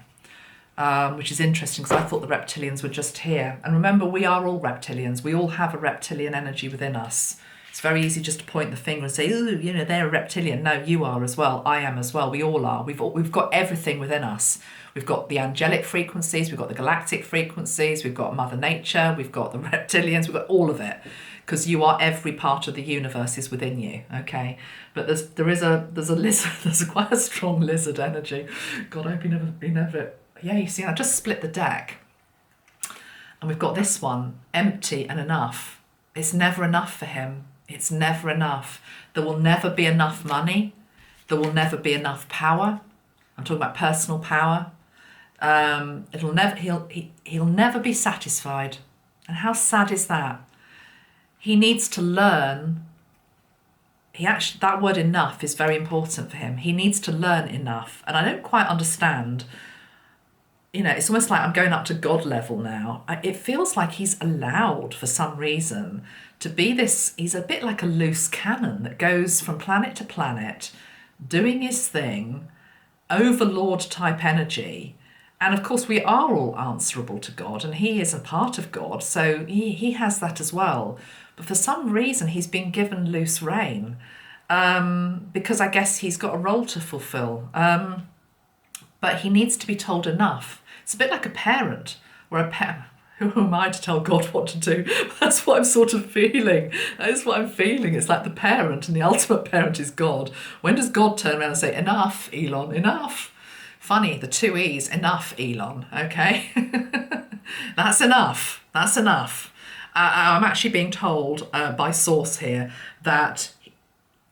which is interesting because I thought the reptilians were just here. And remember, we are all reptilians. We all have a reptilian energy within us. It's very easy just to point the finger and say, "Ooh, they're a reptilian." No, you are as well. I am as well. We all are. We've got everything within us. We've got the angelic frequencies. We've got the galactic frequencies. We've got Mother Nature. We've got the reptilians. We've got all of it. Because you are, every part of the universe is within you, okay? But there's a lizard, there's quite a strong lizard energy. God, I hope you never. Yeah, you see, I just split the deck. And we've got this one, empty and enough. It's never enough for him. It's never enough. There will never be enough money. There will never be enough power. I'm talking about personal power. He'll never be satisfied. And how sad is that? He needs to learn. That word enough is very important for him. He needs to learn enough. And I don't quite understand. It's almost like I'm going up to God level now. It feels like he's allowed for some reason to be this. He's a bit like a loose cannon that goes from planet to planet, doing his thing, overlord type energy. And of course, we are all answerable to God, and he is a part of God. So he has that as well. But for some reason, he's been given loose rein, because I guess he's got a role to fulfill. But he needs to be told enough. It's a bit like a parent, who who am I to tell God what to do? That's what I'm sort of feeling. That is what I'm feeling. It's like the parent, and the ultimate parent is God. When does God turn around and say, enough, Elon, enough? Funny, the two E's, enough, Elon, okay? That's enough. That's enough. I'm actually being told by source here that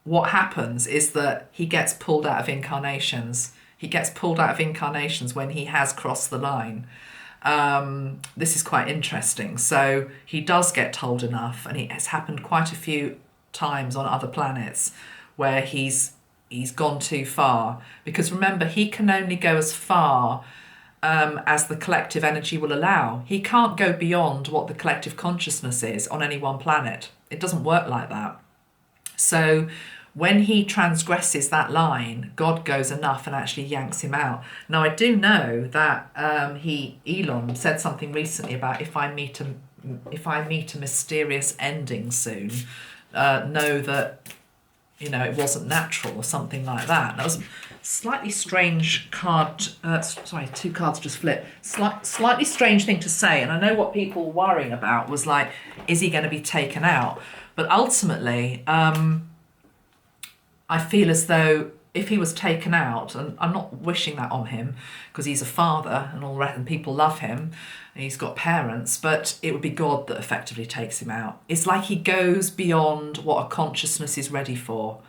what happens is that he gets pulled out of incarnations. He gets pulled out of incarnations when he has crossed the line. This is quite interesting. So he does get told enough, and it has happened quite a few times on other planets where he's gone too far. Because remember, he can only go as far as the collective energy will allow. He can't go beyond what the collective consciousness is on any one planet. It doesn't work like that. So when he transgresses that line, God goes enough and actually yanks him out. Now, I do know that Elon said something recently about if I meet a mysterious ending soon, know that, you know, it wasn't natural or something like that. That was a slightly strange card. Sorry, two cards just flipped. Slightly strange thing to say. And I know what people were worrying about was like, is he going to be taken out? But ultimately, I feel as though if he was taken out, and I'm not wishing that on him because he's a father and all and people love him and he's got parents, but it would be God that effectively takes him out. It's like he goes beyond what a consciousness is ready for,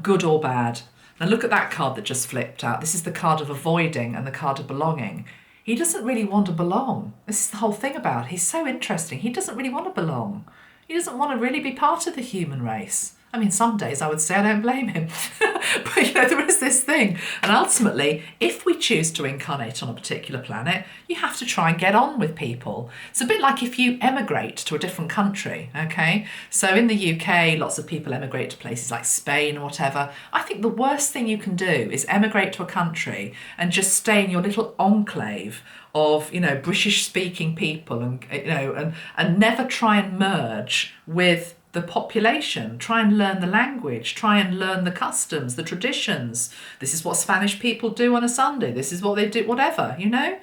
good or bad. Now look at that card that just flipped out. This is the card of avoiding and the card of belonging. He doesn't really want to belong. This is the whole thing about it. He's so interesting. He doesn't really want to belong. He doesn't want to really be part of the human race. I mean, some days I would say I don't blame him. But, you know, there is this thing. And ultimately, if we choose to incarnate on a particular planet, you have to try and get on with people. It's a bit like if you emigrate to a different country, okay? So in the UK, lots of people emigrate to places like Spain or whatever. I think the worst thing you can do is emigrate to a country and just stay in your little enclave of, you know, British-speaking people and, you know, and never try and merge with the population, try and learn the language, try and learn the customs, the traditions. This is what Spanish people do on a Sunday. This is what they do, whatever, you know?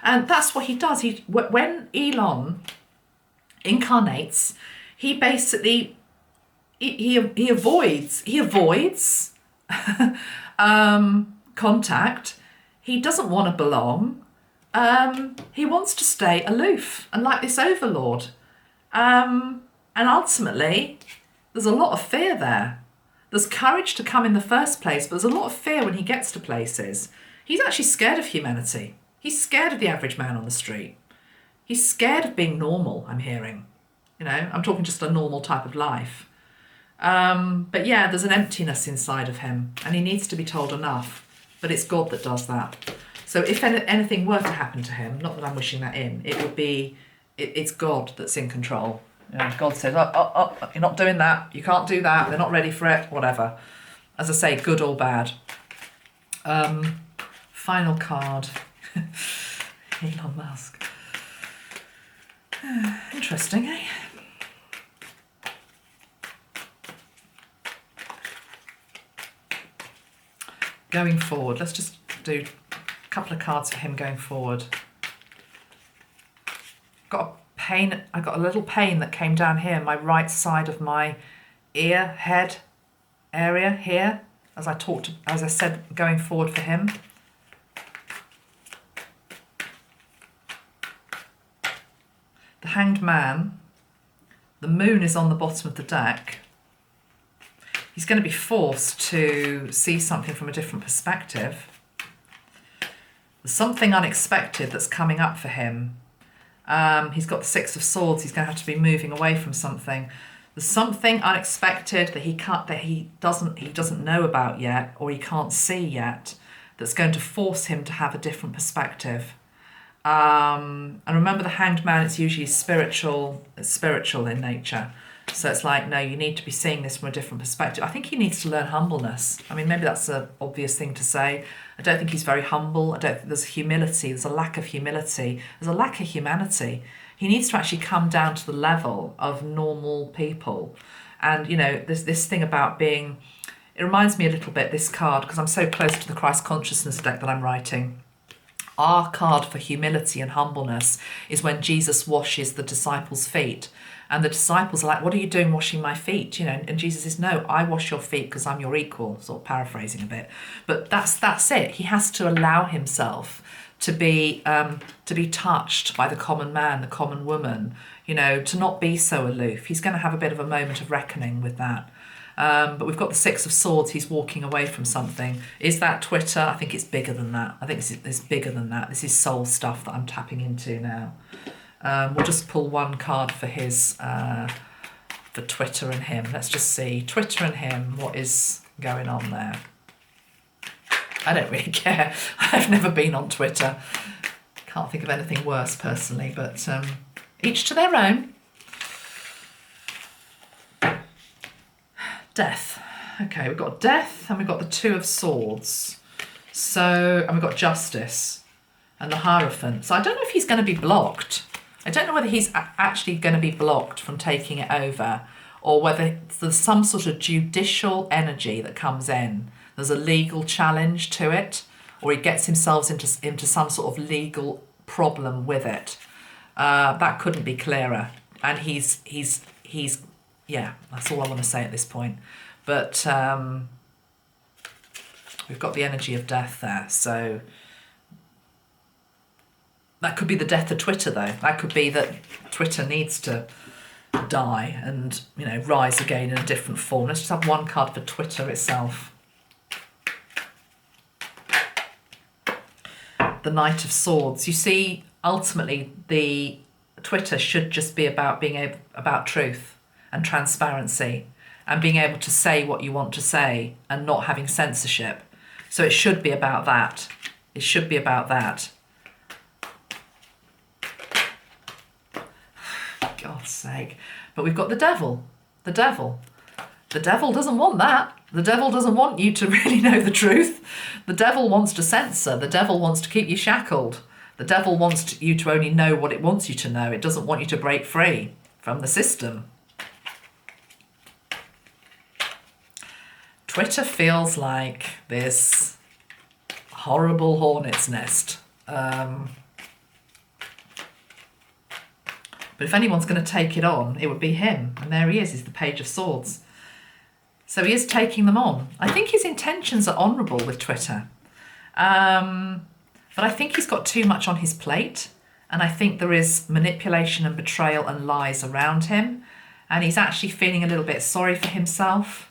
And that's what he does. When Elon incarnates, he basically, he avoids contact. He doesn't want to belong. He wants to stay aloof and like this overlord. And ultimately, there's a lot of fear there. There's courage to come in the first place, but there's a lot of fear when he gets to places. He's actually scared of humanity. He's scared of the average man on the street. He's scared of being normal, I'm hearing. You know, I'm talking just a normal type of life. But yeah, there's an emptiness inside of him, and he needs to be told enough. But it's God that does that. So if anything were to happen to him, not that I'm wishing that in, it would be, it's God that's in control. You know, God says, oh, you're not doing that. You can't do that. They're not ready for it. Whatever. As I say, good or bad. Final card. Elon Musk. Interesting, eh? Going forward. Let's just do a couple of cards for him going forward. I got a little pain that came down here, my right side of my ear, head area here, as I said, going forward for him. The Hanged Man, the moon is on the bottom of the deck. He's going to be forced to see something from a different perspective. There's something unexpected that's coming up for him. He's got the Six of Swords. He's going to have to be moving away from something. There's something unexpected that he doesn't know about yet, or he can't see yet, that's going to force him to have a different perspective. And remember, the Hanged Man, it's usually spiritual in nature. So it's like, no, you need to be seeing this from a different perspective. I think he needs to learn humbleness. I mean, maybe that's an obvious thing to say. I don't think he's very humble. I don't think there's humility. There's a lack of humility. There's a lack of humanity. He needs to actually come down to the level of normal people. And, you know, this thing about being, it reminds me a little bit, this card, because I'm so close to the Christ consciousness deck that I'm writing. Our card for humility and humbleness is when Jesus washes the disciples' feet. And the disciples are like, what are you doing washing my feet? You know, and Jesus says, no, I wash your feet because I'm your equal, sort of paraphrasing a bit. But that's it. He has to allow himself to be touched by the common man, the common woman, you know, to not be so aloof. He's going to have a bit of a moment of reckoning with that. But we've got the Six of Swords. He's walking away from something. Is that Twitter? I think it's bigger than that. I think it's bigger than that. This is soul stuff that I'm tapping into now. We'll just pull one card for his, for Twitter and him. Let's just see. Twitter and him, what is going on there? I don't really care. I've never been on Twitter. Can't think of anything worse personally, but each to their own. Death. Okay, we've got death and we've got the Two of Swords. So, and we've got justice and the Hierophant. So I don't know if he's going to be blocked. I don't know whether he's actually going to be blocked from taking it over, or whether there's some sort of judicial energy that comes in. There's a legal challenge to it, or he gets himself into some sort of legal problem with it. That couldn't be clearer. And he's yeah, that's all I want to say at this point. But we've got the energy of death there, so that could be the death of Twitter, though. That could be that Twitter needs to die and, you know, rise again in a different form. Let's just have one card for Twitter itself. The Knight of Swords. You see, ultimately, the Twitter should just be about about truth and transparency and being able to say what you want to say and not having censorship. So it should be about that. It should be about that. God's sake. But we've got the devil. The devil. The devil doesn't want that. The devil doesn't want you to really know the truth. The devil wants to censor. The devil wants to keep you shackled. The devil wants you to only know what it wants you to know. It doesn't want you to break free from the system. Twitter feels like this horrible hornet's nest. But if anyone's going to take it on, it would be him. And there he is, he's the Page of Swords. So he is taking them on. I think his intentions are honourable with Twitter. But I think he's got too much on his plate. And I think there is manipulation and betrayal and lies around him. And he's actually feeling a little bit sorry for himself.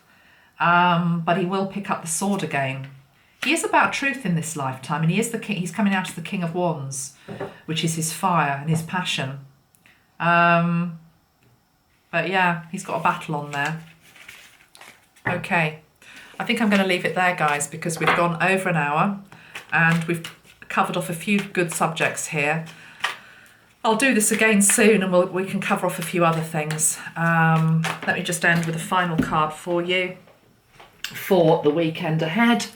But he will pick up the sword again. He is about truth in this lifetime. And he is the king. He's coming out as the King of Wands, which is his fire and his passion. But yeah, he's got a battle on there. Okay, I think I'm going to leave it there, guys, because we've gone over an hour and we've covered off a few good subjects here. I'll do this again soon and we can cover off a few other things. Let me just end with a final card for you for the weekend ahead.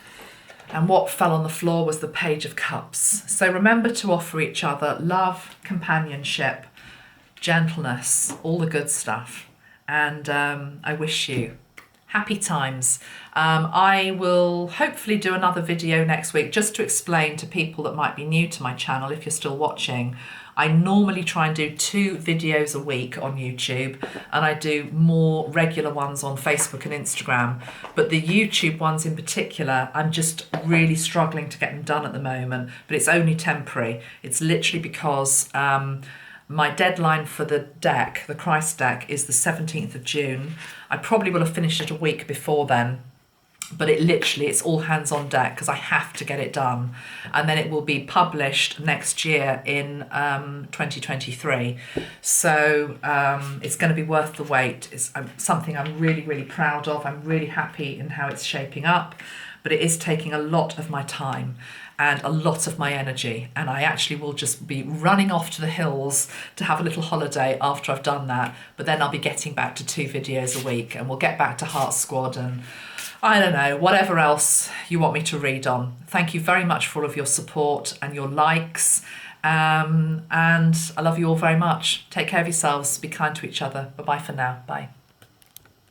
And what fell on the floor was the Page of Cups. So remember to offer each other love, companionship, gentleness, all the good stuff. And I wish you happy times. I will hopefully do another video next week just to explain to people that might be new to my channel, if you're still watching. I normally try and do 2 videos a week on YouTube, and I do more regular ones on Facebook and Instagram. But the YouTube ones in particular, I'm just really struggling to get them done at the moment, but it's only temporary. It's literally because my deadline for the deck, the Christ deck, is the 17th of June. I probably will have finished it a week before then, but it's all hands on deck because I have to get it done. And then it will be published next year in 2023. So it's going to be worth the wait. It's something I'm really, really proud of. I'm really happy in how it's shaping up, but it is taking a lot of my time and a lot of my energy, and I actually will just be running off to the hills to have a little holiday after I've done that. But then I'll be getting back to 2 videos a week, and we'll get back to Heart Squad and I don't know, whatever else you want me to read on. Thank you very much for all of your support and your likes, and I love you all very much. Take care of yourselves, be kind to each other. Bye bye for now. Bye.